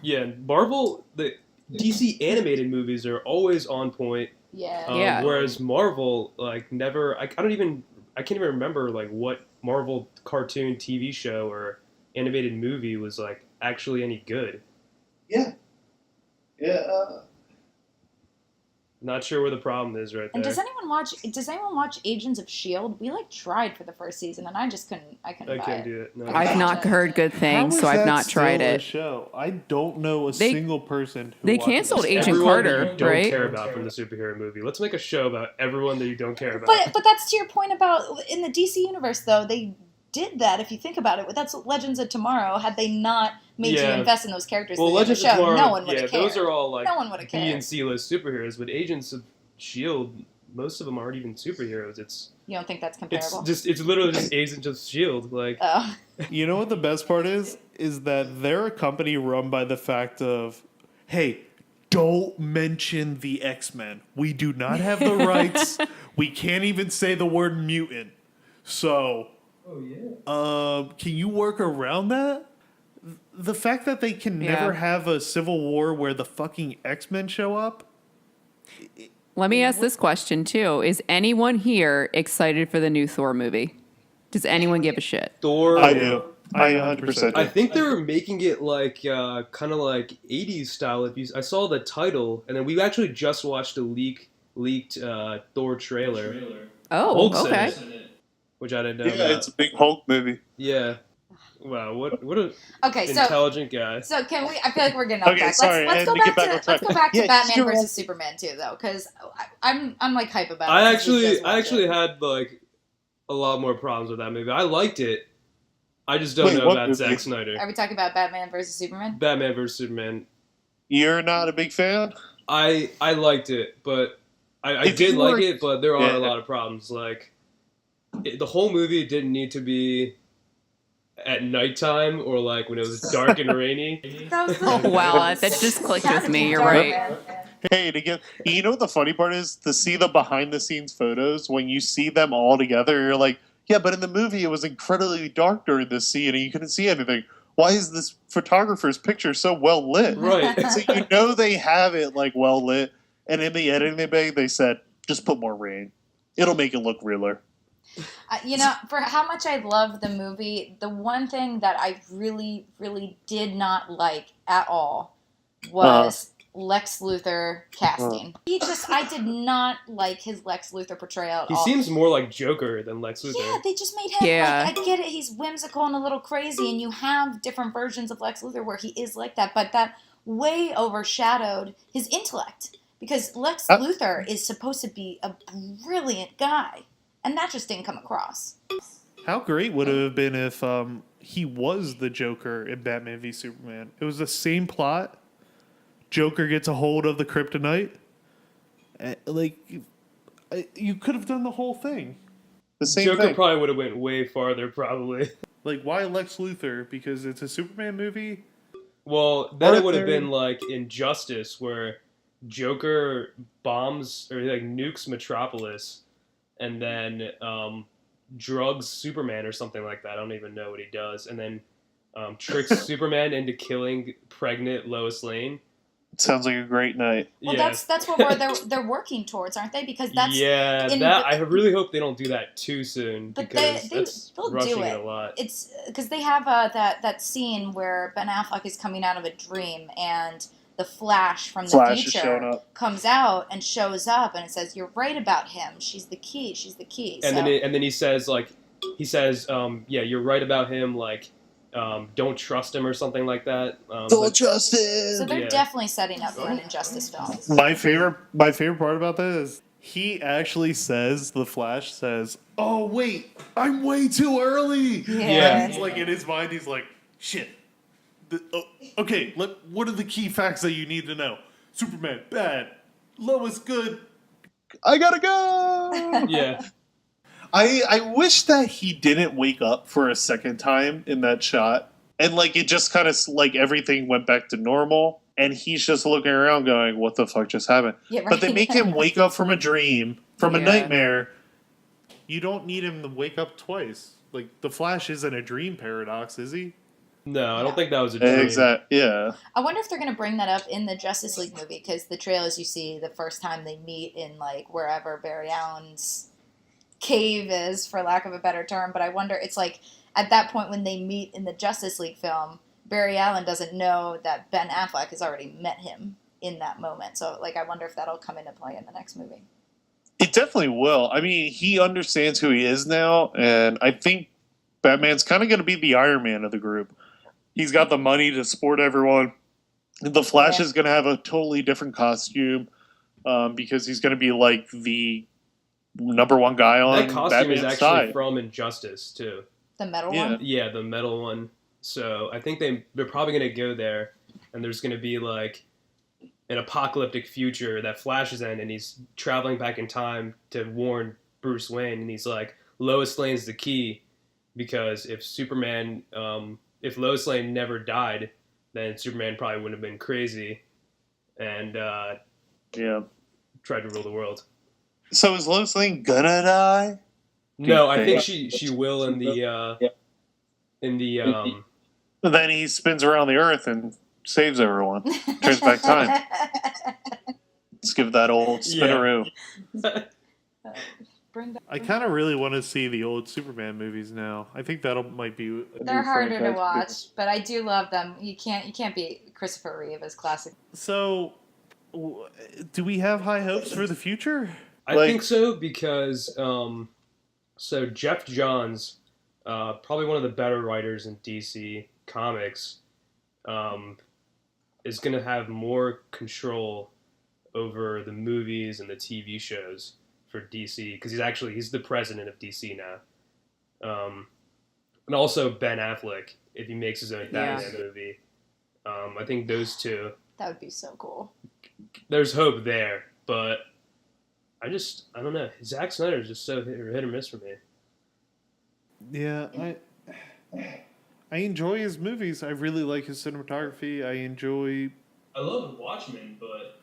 Yeah, Marvel, the DC animated movies are always on point. Yeah. Whereas Marvel, like, never. I can't even remember like what Marvel cartoon, TV show, or animated movie was like actually any good. Yeah. Not sure where the problem is right there. And does anyone watch Agents of Shield? We like tried for the first season, and I couldn't I buy can't it. do it. No. I've not heard good things, so I've not tried A it. show? I don't know a single person who They watches canceled it. Agent Everyone Carter, that you don't right? care about from the superhero movie. Let's make a show about everyone that you don't care about. But that's to your point about in the DC universe, though they did that. If you think about it, that's Legends of Tomorrow. Had they not made you invest in those characters, well, in the Legends show, of Tomorrow, no one would have cared. those are all like no one would have B cared. and C list superheroes. But Agents of Shield, most of them aren't even superheroes. You don't think that's comparable? It's literally just Agents of Shield. Like, Oh. You know what the best part is that they're a company run by the fact of, hey, don't mention the X-Men. We do not have the rights. We can't even say the word mutant. So, can you work around that? The fact that they can never have a civil war where the fucking X-Men show up. Let me ask this question too: is anyone here excited for the new Thor movie? Does anyone give a shit? Thor. I do. I 100% I do. think they're making it like kind of like 80s style. I saw the title, and then we actually just watched a leaked Thor trailer. Oh, Hulk's in okay. it, which I didn't know. Yeah, about. it's a big Hulk movie. Yeah. Wow, what a Okay, so intelligent guy. So can we? I feel like we're getting off Okay, track. sorry, Let's and go to back get back to on track. let's go back to Yeah, Batman you're versus right. Superman too, though, because I'm like hype about it. I 'cause we just watched actually it. had like a lot more problems with that movie. I liked it. I just don't Wait, know what about movie? Zack Snyder. Are we talking about Batman versus Superman? Batman vs Superman. You're not a big fan? I liked it, but I If did you like were- it, but there are Yeah. a lot of problems. Like the whole movie didn't need to be at nighttime or like when it was dark and rainy. That was Oh wow, that just clicked with me. You're right. Hey, you know what the funny part is? To see the behind the scenes photos, when you see them all together, you're like, yeah, but in the movie it was incredibly dark during this scene and you couldn't see anything. Why is this photographer's picture so well lit? Right. So you know they have it like well lit, and in the editing bay they said, just put more rain. It'll make it look realer. You know, for how much I love the movie, the one thing that I really, really did not like at all was Lex Luthor casting. I did not like his Lex Luthor portrayal at He all. seems more like Joker than Lex Luthor. Yeah, they just made him, Yeah. like, I get it, he's whimsical and a little crazy, and you have different versions of Lex Luthor where he is like that, but that way overshadowed his intellect, because Lex Luthor is supposed to be a brilliant guy, and that just didn't come across. How great would it have been if he was the Joker in Batman v Superman? It was the same plot. Joker gets a hold of the kryptonite. Like, You could have done the whole thing. The same Joker thing. probably would have went way farther, probably. Like, why Lex Luthor? Because it's a Superman movie? Well, then it would have Arthur. been like Injustice, where Joker bombs or like nukes Metropolis, and then drugs Superman or something like that. I don't even know what he does, and then tricks Superman into killing pregnant Lois Lane. Sounds like a great night. Well, Yeah. that's what they're working towards, aren't they? Because that's I really hope they don't do that too soon, But because they'll rushing do it it. a lot. It's because they have that scene where Ben Affleck is coming out of a dream and the Flash from the Flash is showing future up. comes out and shows up and it says, "You're right about him. She's the key. She's the key." And So- then he says yeah, you're right about him, like, don't trust him or something like that. Don't trust him. So they're Yeah. definitely setting up for an Injustice film. My favorite part about that is he actually says, the Flash says, "Oh wait, I'm way too early." Yeah. He's like, in his mind, he's like, "Shit. Okay, what are the key facts that you need to know? Superman bad, Lois good." I gotta go. Yeah. I wish that he didn't wake up for a second time in that shot, and like it just kind of like everything went back to normal, and he's just looking around going, "What the fuck just happened?" Yeah, right. But they make him wake up from a dream, from a Yeah. nightmare. You don't need him to wake up twice. Like, the Flash isn't a dream paradox, is he? No, I don't think that was a dream. Exactly. Yeah. I wonder if they're going to bring that up in the Justice League movie because the trailers you see the first time they meet in like wherever Barry Allen's cave is, for lack of a better term. But I wonder, it's like at that point when they meet in the Justice League film, Barry Allen doesn't know that Ben Affleck has already met him in that moment. So like I wonder if that'll come into play in the next movie. It definitely will. I mean, he understands who he is now, and I think Batman's kind of going to be the Iron Man of the group. He's got the money to support everyone. The Flash Yeah. is going to have a totally different costume because he's going to be like the number one guy on That costume Batman's is actually side. from Injustice, too. The metal Yeah. one? Yeah, the metal one. So I think they're probably going to go there, and there's going to be like an apocalyptic future that Flash is in, and he's traveling back in time to warn Bruce Wayne, and he's like, Lois Lane's the key, because if if Lois Lane never died, then Superman probably wouldn't have been crazy and Yeah. tried to rule the world. So is Lois Lane gonna die? No, I think think- she will in the Then he spins around the Earth and saves everyone. Turns back time. Let's give that old spinaroo. Bring back- I kind of really want to see the old Superman movies now. I think might be. They're harder to watch, but I do love them. You can't beat Christopher Reeve as classic. So, do we have high hopes for the future? I Like- think so because so Jeff Johns, probably one of the better writers in DC Comics, is going to have more control over the movies and the TV shows for DC because he's the president of DC now, and also Ben Affleck if he makes his own Batman movie. I think those two. That would be so cool. There's hope there, but I don't know. Zack Snyder is just so hit or miss for me. Yeah, I enjoy his movies. I really like his cinematography. I love Watchmen, but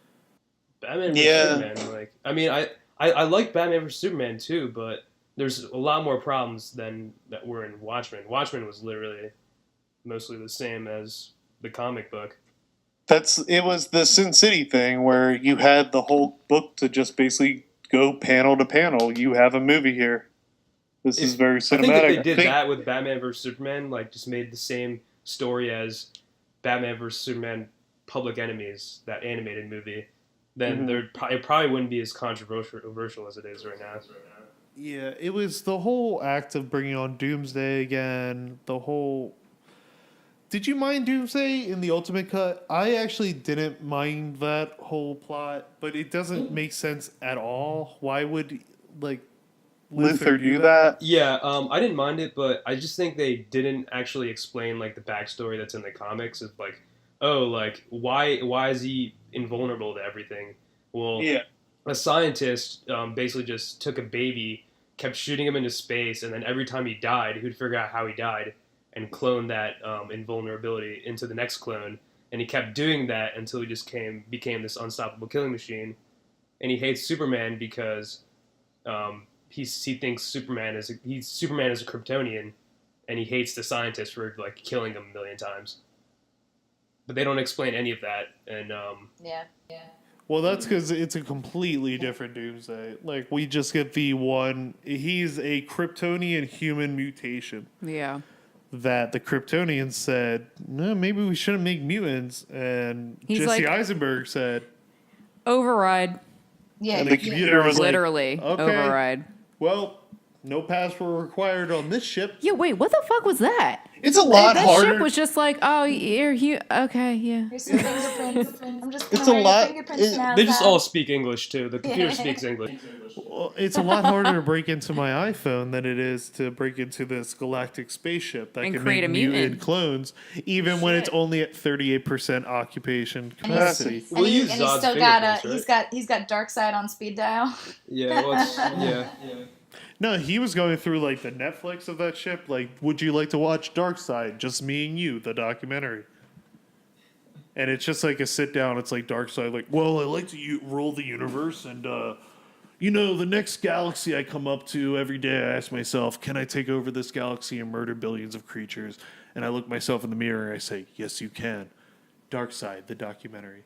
Batman vs Yeah. Superman, like, I mean, I like Batman vs Superman too, but there's a lot more problems than that were in Watchmen. Watchmen was literally mostly the same as the comic book. It was the Sin City thing where you had the whole book to just basically go panel to panel. You have a movie here. This is very I think cinematic. if they did that with Batman vs Superman, like just made the same story as Batman vs Superman Public Enemies, that animated movie, then it probably wouldn't be as controversial as it is right now. Yeah, it was the whole act of bringing on Doomsday again. Did you mind Doomsday in the Ultimate Cut? I actually didn't mind that whole plot, but it doesn't make sense at all. Why would Luther do that? Yeah, I didn't mind it, but I just think they didn't actually explain like the backstory that's in the comics of like, oh, like why is he invulnerable to everything? Well, Yeah. a scientist basically just took a baby, kept shooting him into space, and then every time he died, he would figure out how he died and clone that invulnerability into the next clone. And he kept doing that until he just became this unstoppable killing machine. And he hates Superman because he thinks Superman is a Kryptonian, and he hates the scientist for like killing him a million times. But they don't explain any of that, and Yeah. Well, that's because it's a completely different Doomsday. Like, we just get the one. He's a Kryptonian human mutation Yeah. that the Kryptonians said, no, maybe we shouldn't make mutants. And He's Jesse like- Eisenberg said, Override. Yeah. and the computer was Literally. like, okay, Override. well, no password required on this ship. Yeah, wait, what the fuck was that? It's a lot That harder. ship was just like, oh, you're okay, yeah. Here's some fingerprints. I'm just It's gonna a wear lot- your fingerprints now. they just Zach. all speak English too. The computer speaks English. Well, it's a lot harder to break into my iPhone than it is to break into this galactic spaceship that And can create make a mutant. clones, even when it's only at 38% occupation And he's- capacity. We'll and use he's Zod's still got fingerprints, right? he's got Darkseid on speed dial. Yeah, well, yeah. No, he was going through like the Netflix of that ship. Like, would you like to watch Darkseid? Just me and you, the documentary. And it's just like a sit down. It's like Darkseid, like, well, I like to rule the universe, and you know, the next galaxy I come up to every day, I ask myself, can I take over this galaxy and murder billions of creatures? And I look myself in the mirror and I say, yes, you can. Darkseid, the documentary.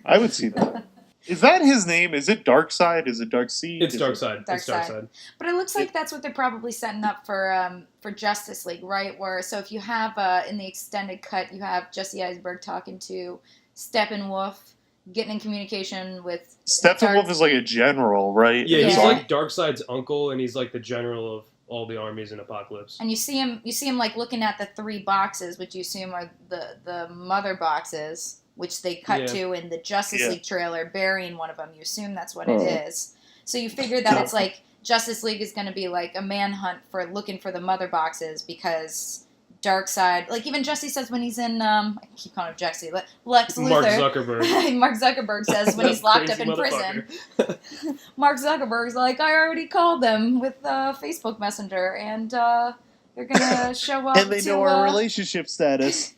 I would see that. Is that his name? Is it Darkseid? Is it Darkseid? It's Is it- Darkseid. It's Darkseid. Darkseid. But it looks like that's what they're probably setting up for Justice League, right? Where so if you have in the extended cut, you have Jesse Eisenberg talking to Steppenwolf, getting in communication with Steppenwolf is like a general, right? Yeah, he's Yeah. like Darkseid's uncle, and he's like the general of all the armies in Apocalypse. And you see him like looking at the three boxes, which you assume are the mother boxes, which they cut Yeah. to in the Justice Yeah. League trailer, burying one of them. You assume that's what it is. So you figure that it's like Justice League is going to be like a manhunt for looking for the mother boxes because Darkseid, like even Jesse says when he's in, I keep calling him Jesse, Lex Luthor. Mark Zuckerberg. Mark Zuckerberg says when he's locked up Crazy in prison. motherfucker. Mark Zuckerberg's like, I already called them with Facebook Messenger, and they're gonna show up And they to know our relationship status.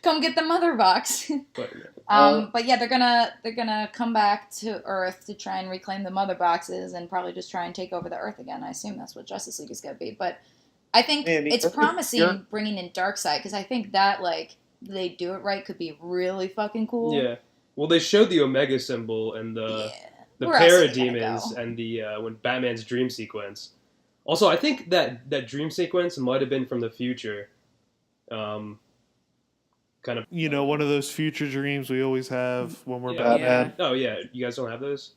come get the mother box. But, But yeah, they're gonna come back to Earth to try and reclaim the mother boxes and probably just try and take over the Earth again. I assume that's what Justice League is gonna be. But I think Man, it's you're- promising bringing in Darkseid because I think that like they do it right could be really fucking cool. yeah. Well, they showed the Omega symbol and the Where else are they gonna parademons go? and the when Batman's dream sequence. Also, I think that dream sequence might have been from the future. Kind of. You know, one of those future dreams we always have when we're Yeah. Batman. Oh yeah, you guys don't have those?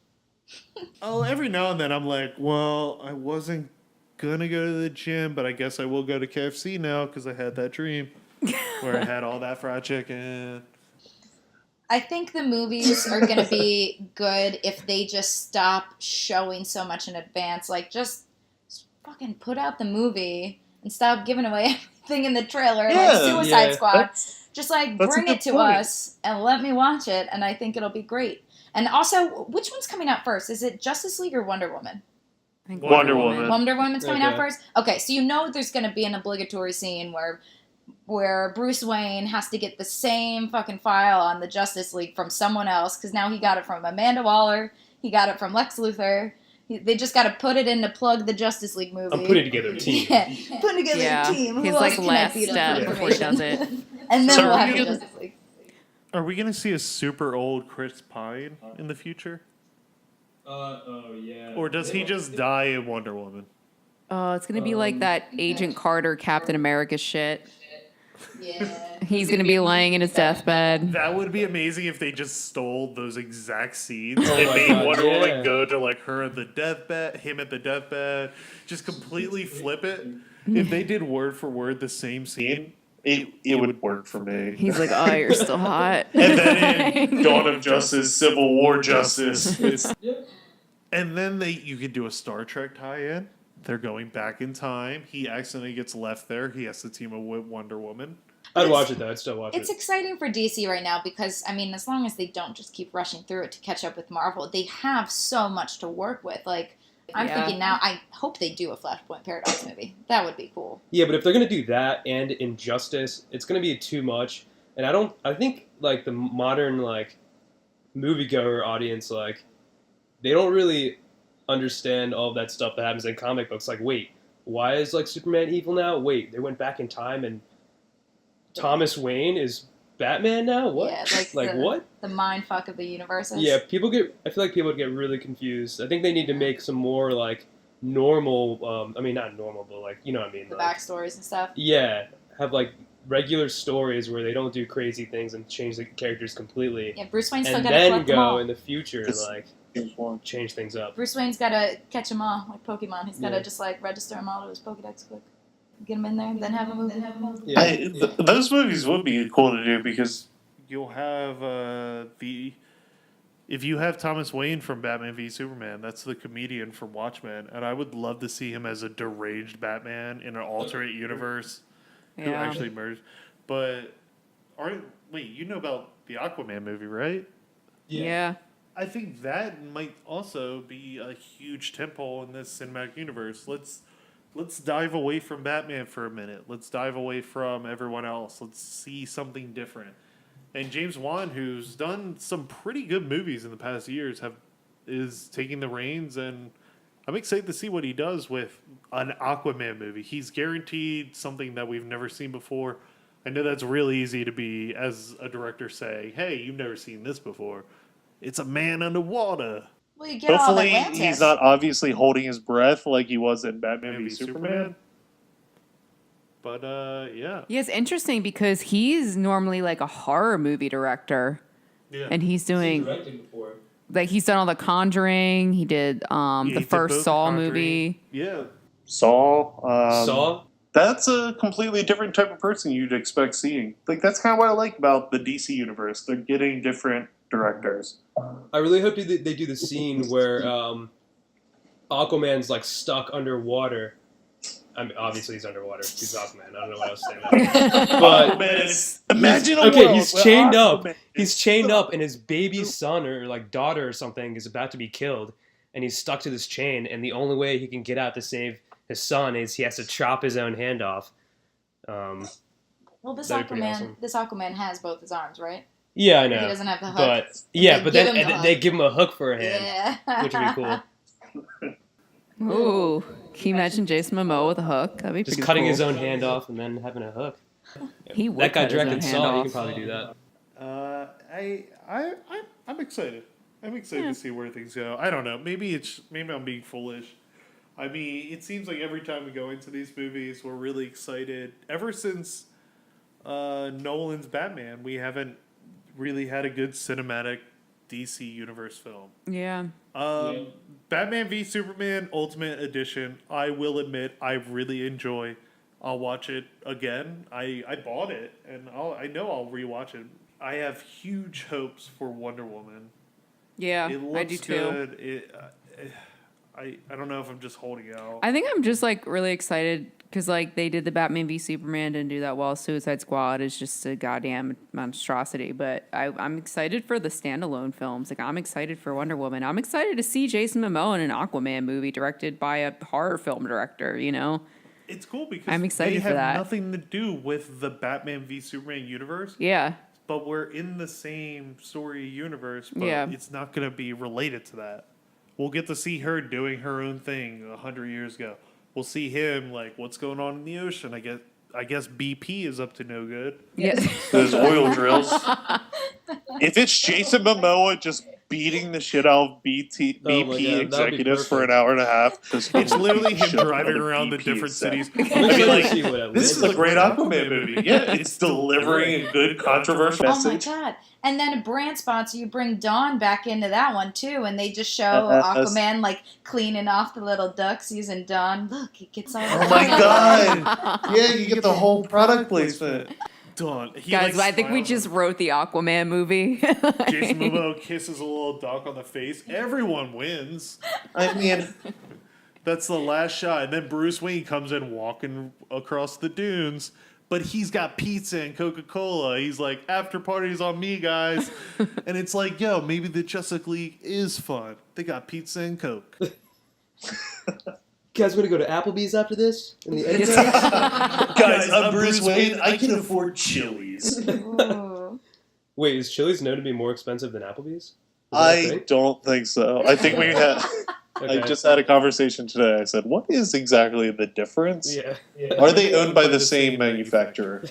Oh, every now and then I'm like, well, I wasn't gonna go to the gym, but I guess I will go to KFC now because I had that dream where I had all that fried chicken. I think the movies are going to be good if they just stop showing so much in advance. Like, just fucking put out the movie and stop giving away everything in the trailer. Yeah. Like Suicide Yeah. Squad. Just, like, that's a bring good it to point. us and let me watch it, and I think it'll be great. And also, which one's coming out first? Is it Justice League or Wonder Woman? I think Wonder Woman. Wonder Woman's coming out Okay. first? Okay, so you know there's going to be an obligatory scene where Bruce Wayne has to get the same fucking file on the Justice League from someone else, because now he got it from Amanda Waller, he got it from Lex Luthor. They just got to put it in to plug the Justice League movie. I'm putting together a team. Yeah, putting together Yeah. a team. Who His else like can I last feed step up before he does information? it. And then So we'll are have we the gonna- Justice League. Are we gonna see a super old Chris Pine in the future? Oh yeah. Or does he just die in Wonder Woman? Oh, it's gonna be like that Agent Carter Captain America shit. Yeah. He's gonna be laying in his deathbed. That would be amazing if they just stole those exact scenes Oh and my made God, Wonder yeah. Woman go to like her at the deathbed, him at the deathbed, just completely flip it. If they did word for word the same scene, It would work for me. He's like, oh, you're still hot. and then in Dawn of Justice, Civil War Justice, it's, and then you could do a Star Trek tie-in. They're going back in time. He accidentally gets left there. He has to team up with Wonder Woman. I'd watch it though. I'd still watch It's it. exciting for DC right now because, I mean, as long as they don't just keep rushing through it to catch up with Marvel, they have so much to work with. Like, I'm thinking now, I hope they do a Flashpoint Paradox movie. That would be cool. Yeah, but if they're gonna do that and Injustice, it's gonna be too much. And I think like the modern like moviegoer audience, like they don't really understand all of that stuff that happens in comic books. Like, wait, why is like Superman evil now? Wait, they went back in time and Thomas Wayne is Batman now? What? Yeah, like what? The mind fuck of the universes. Yeah, I feel like people would get really confused. I think they need to make some more like normal, I mean not normal, but like, you know what I mean? The like, backstories and stuff. Yeah, have like regular stories where they don't do crazy things and change the characters completely. Yeah, Bruce Wayne's still And got to then collect them all. go in the future like change things up. Bruce Wayne's got to catch them all, like Pokemon. He's got to Yeah. just like register them all to his Pokedex quick. Get them in there, then have a movie. Yeah. Those movies would be cool to do because You'll have if you have Thomas Wayne from Batman v Superman, that's the comedian from Watchmen, and I would love to see him as a deranged Batman in an alternate universe who Yeah. actually merged. But wait, you know about the Aquaman movie, right? Yeah. I think that might also be a huge tentpole in this cinematic universe. Let's dive away from Batman for a minute. Let's dive away from everyone else. Let's see something different. And James Wan, who's done some pretty good movies in the past years, is taking the reins, and I'm excited to see what he does with an Aquaman movie. He's guaranteed something that we've never seen before. I know that's really easy to be, as a director, say, hey, you've never seen this before. It's a man underwater. Well, you get all hopefully Atlantis. he's not obviously holding his breath like he was in Batman v Superman. But, yeah. Yeah, it's interesting because he's normally like a horror movie director. Yeah. And he's doing, directed before. like, he's done all The Conjuring. He did Yeah, he the did first both Saw Conjuring. movie. Yeah. Saw. Saw? That's a completely different type of person you'd expect seeing. Like, that's kind of what I like about the DC universe. They're getting different directors. I really hope they do the scene where Aquaman's like stuck underwater. I mean, obviously he's underwater. He's Aquaman. I don't know what else to say about it. But Imagine a okay, world he's where chained up. Aquaman He's is chained stuck. up, and his baby son or like daughter or something is about to be killed, and he's stuck to this chain. And the only way he can get out to save his son is he has to chop his own hand off. Well, this That'd be pretty Aquaman, awesome. this Aquaman has both his arms, right? Yeah, I know. He doesn't have the hook. But yeah, They but give then him the they hook. give him a hook for a hand, Yeah. which would be cool. Ooh. Can you imagine Jason Momoa with a hook? That'd be Just pretty cutting cool. his own hand off and then having a hook. He would That guy cut his own directed hand Saw. He off. can probably do that. I'm excited. I'm excited to see where things go. I don't know. Maybe I'm being foolish. I mean, it seems like every time we go into these movies, we're really excited. Ever since Nolan's Batman, we haven't really had a good cinematic DC universe film. Yeah. Batman v Superman Ultimate Edition, I will admit, I really enjoy. I'll watch it again. I bought it, and I know I'll rewatch it. I have huge hopes for Wonder Woman. Yeah, It looks I do too. good. I don't know if I'm just holding out. I think I'm just like really excited because like they did the Batman v Superman, didn't do that well. Suicide Squad is just a goddamn monstrosity. But I'm excited for the standalone films. Like I'm excited for Wonder Woman. I'm excited to see Jason Momoa in an Aquaman movie directed by a horror film director. You know, It's cool because I'm excited they for have that. nothing to do with the Batman v Superman universe. yeah, But we're in the same story universe, but Yeah. it's not going to be related to that. We'll get to see her doing her own thing 100 years ago. We'll see him, like, what's going on in the ocean. I guess BP is up to no good. yeah. Those oil drills. If it's Jason Momoa just beating the shit out of BP Oh my God, that'd be executives for an perfect. hour and a half, It's literally him driving around the different cities. I mean, like, see what This is a great Aquaman movie. Yeah, it's delivering a good controversial Oh my message. god! And then a brand sponsor, you bring Dawn back into that one too, and they just show Yes. Aquaman like cleaning off the little ducks using Dawn. Look, it gets all. Oh my god! Yeah, you get the whole product placement. Done. He, Guys, like, I think we smiles just wrote the Aquaman movie. Jason Momoa kisses a little duck on the face. Everyone wins. I mean, That's the last shot. And then Bruce Wayne comes in walking across the dunes, but he's got pizza and Coca-Cola. He's like, after party's on me, guys. And it's like, yo, maybe the Justice League is fun. They got pizza and Coke. You guys want to go to Applebee's after this? In the end Guys, I'm Bruce Wayne. I can afford Chili's. Ooh. Wait, is Chili's known to be more expensive than Applebee's? Is that a I thing? don't think so. I think we had. Okay. I just had a conversation today. I said, "What is exactly the difference? Yeah. Are they owned by the same manufacturer?"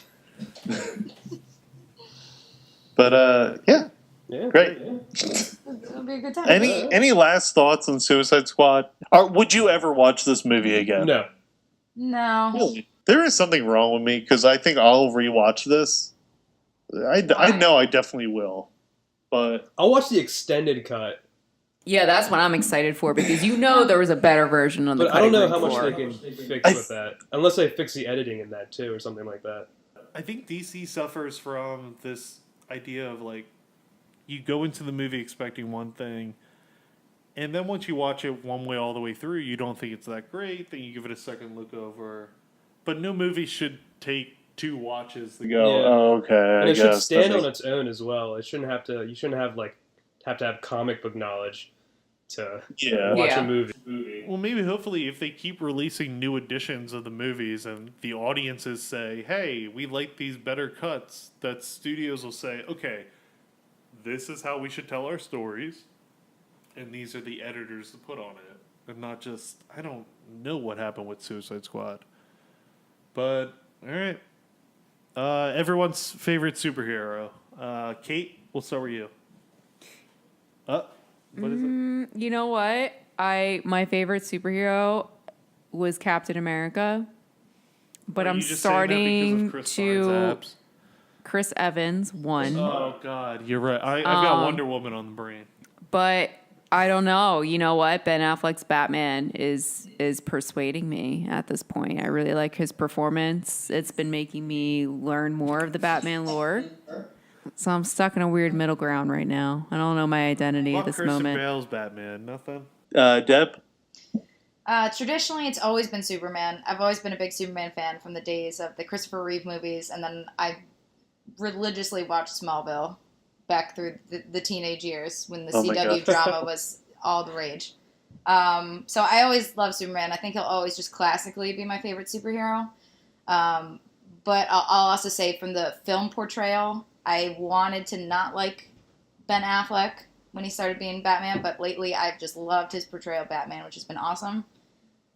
But yeah, Yeah. great. It'll be a good time. Any last thoughts on Suicide Squad? Would you ever watch this movie again? No. No. Really? There is something wrong with me because I think I'll rewatch this. I know I definitely will, but I'll watch the extended cut, Yeah, that's what I'm excited for because there was a better version of the but I don't know how cutting much room they floor. can fix with that. Unless they fix the editing in that too, or something like that. I think DC suffers from this idea of like, you go into the movie expecting one thing, and then once you watch it one way all the way through, you don't think it's that great. Then you give it a second look over. But no movie should take 2 watches to go. Yeah. oh, okay. And I it should guess stand that on its own as well. It shouldn't have to. You shouldn't have to have comic book knowledge to Yeah. watch Yeah. a movie. Well, maybe hopefully if they keep releasing new editions of the movies and the audiences say, hey, we like these better cuts, that studios will say, okay, this is how we should tell our stories, and these are the editors to put on it. And not just, I don't know what happened with Suicide Squad. But, alright. Everyone's favorite superhero. Kate, we'll start with you. What is it? You know what? My favorite superhero was Captain America, but Are I'm you just saying that because starting of Chris to Barnes' abs? Chris Evans one, Oh God, you're right. I've got Wonder Woman on the brain. but I don't know. You know what? Ben Affleck's Batman is persuading me at this point. I really like his performance. It's been making me learn more of the Batman lore. So I'm stuck in a weird middle ground right now. I don't know my identity at this Christian moment. Bale's Batman. Nothing. Deb? Traditionally, it's always been Superman. I've always been a big Superman fan from the days of the Christopher Reeve movies, and then I religiously watched Smallville back through the teenage years when the Oh my CW God. drama was all the rage. So I always love Superman. I think he'll always just classically be my favorite superhero. But I'll also say from the film portrayal, I wanted to not like Ben Affleck when he started being Batman, but lately I've just loved his portrayal of Batman, which has been awesome.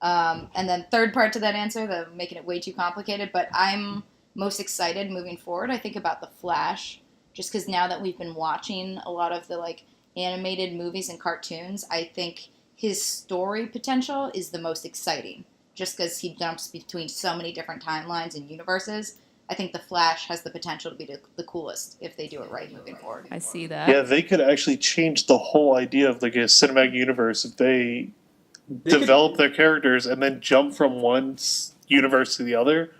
And then third part to that answer, making it way too complicated, but I'm most excited moving forward, I think, about The Flash, just because now that we've been watching a lot of the animated movies and cartoons, I think his story potential is the most exciting, just because he jumps between so many different timelines and universes. I think The Flash has the potential to be the coolest if they do it right moving forward. I see that. Yeah, they could actually change the whole idea of a cinematic universe if they They develop their characters and then jump from one universe to the other.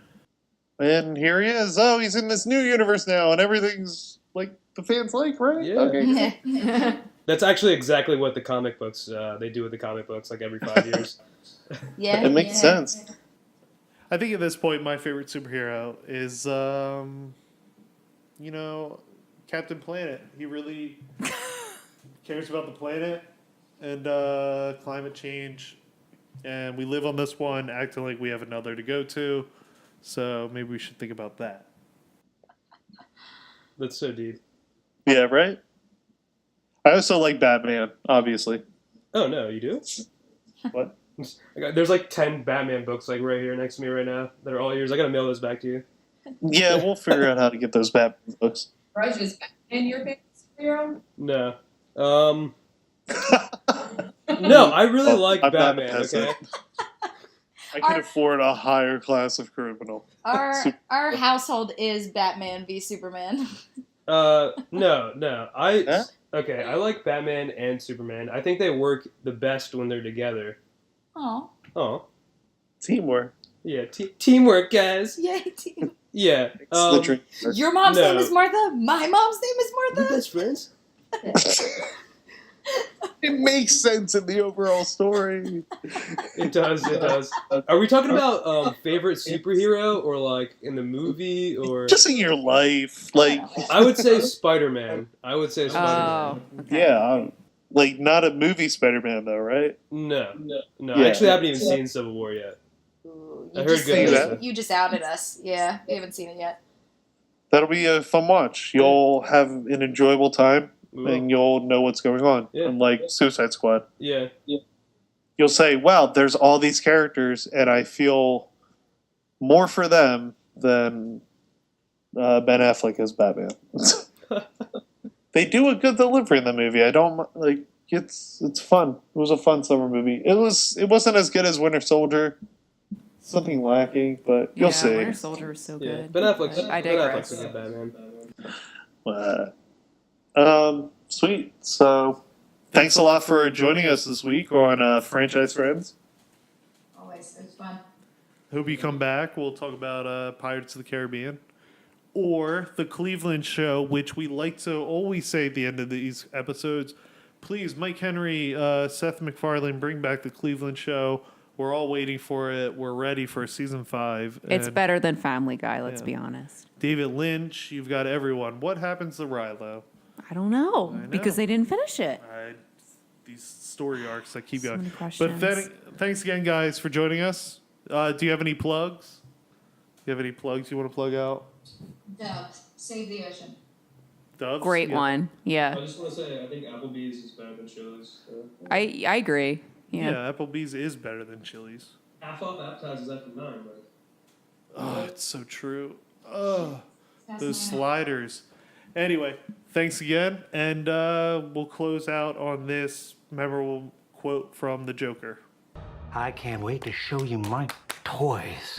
And here he is. Oh, he's in this new universe now, and everything's like the fans like, right? Yeah. Okay. That's actually exactly what the comic books they do with the comic books, like every 5 years. Yeah, It makes sense. I think at this point, my favorite superhero is, Captain Planet. He really cares about the planet and climate change. And we live on this one, acting like we have another to go to. So maybe we should think about that. That's so deep. Yeah, right? I also like Batman, obviously. Oh no, you do? What? There's like 10 Batman books like right here next to me right now that are all yours. I gotta mail those back to you. Yeah, we'll figure out how to get those Batman books. Vraj, is Batman your favorite superhero? No. No, I really like I'm not a Batman, peasant. okay? I can afford a higher class of criminal. Our household is Batman v Superman. No. Huh? Okay, I like Batman and Superman. I think they work the best when they're together. Oh, Oh. Teamwork. Yeah, teamwork, guys. yay team! Yeah. It's the dream. Your mom's No. name is Martha. My mom's name is We're Martha. best friends. It makes sense in the overall story. It does. It does. Are we talking about favorite superhero or like in the movie or? Just in your life, like I would say Spider-Man. I would say Spider-Man. Oh, okay. yeah, like not a movie Spider-Man though, right? No. Yeah. I actually haven't even seen Civil War yet. Ooh, I heard good things. you just outed us. Yeah, we haven't seen it yet. That'll be a fun watch. You'll have an enjoyable time, and you'll know what's going on. Yeah. Unlike Suicide Squad, Yeah. you'll say, "Wow, there's all these characters, and I feel more for them than Ben Affleck as Batman." They do a good delivery in the movie. I don't like. It's fun. It was a fun summer movie. It wasn't as good as Winter Soldier. Something lacking, but you'll see. Winter Soldier was so Yeah. good. Ben Affleck's I Ben digress. Affleck's a good Batman. Sweet. So, thanks a lot for joining us this week on Franchise Friends. Always, it's fun. Hope you come back. We'll talk about Pirates of the Caribbean or the Cleveland Show, which we like to always say at the end of these episodes. Please, Mike Henry, Seth MacFarlane, bring back the Cleveland Show. We're all waiting for it. We're ready for season 5. It's And better than Family Guy, let's Yeah. be honest. David Lynch, you've got everyone. What happens to Rilo? I don't know, I know. because they didn't finish it. These story arcs that keep So going. many But questions. thanks again, guys, for joining us. Do you have any plugs? Do you have any plugs you want to plug out? Dubs, save the ocean. Dubs? Great Yeah. one. Yeah. just want to say I think Applebee's is better than Chili's. I agree. Yeah, Yeah. Applebee's is better than Chili's. Half off appetizers after 9, like. Oh, it's so true. Oh, That's those my- sliders. Anyway, thanks again, and we'll close out on this memorable quote from the Joker. I can't wait to show you my toys.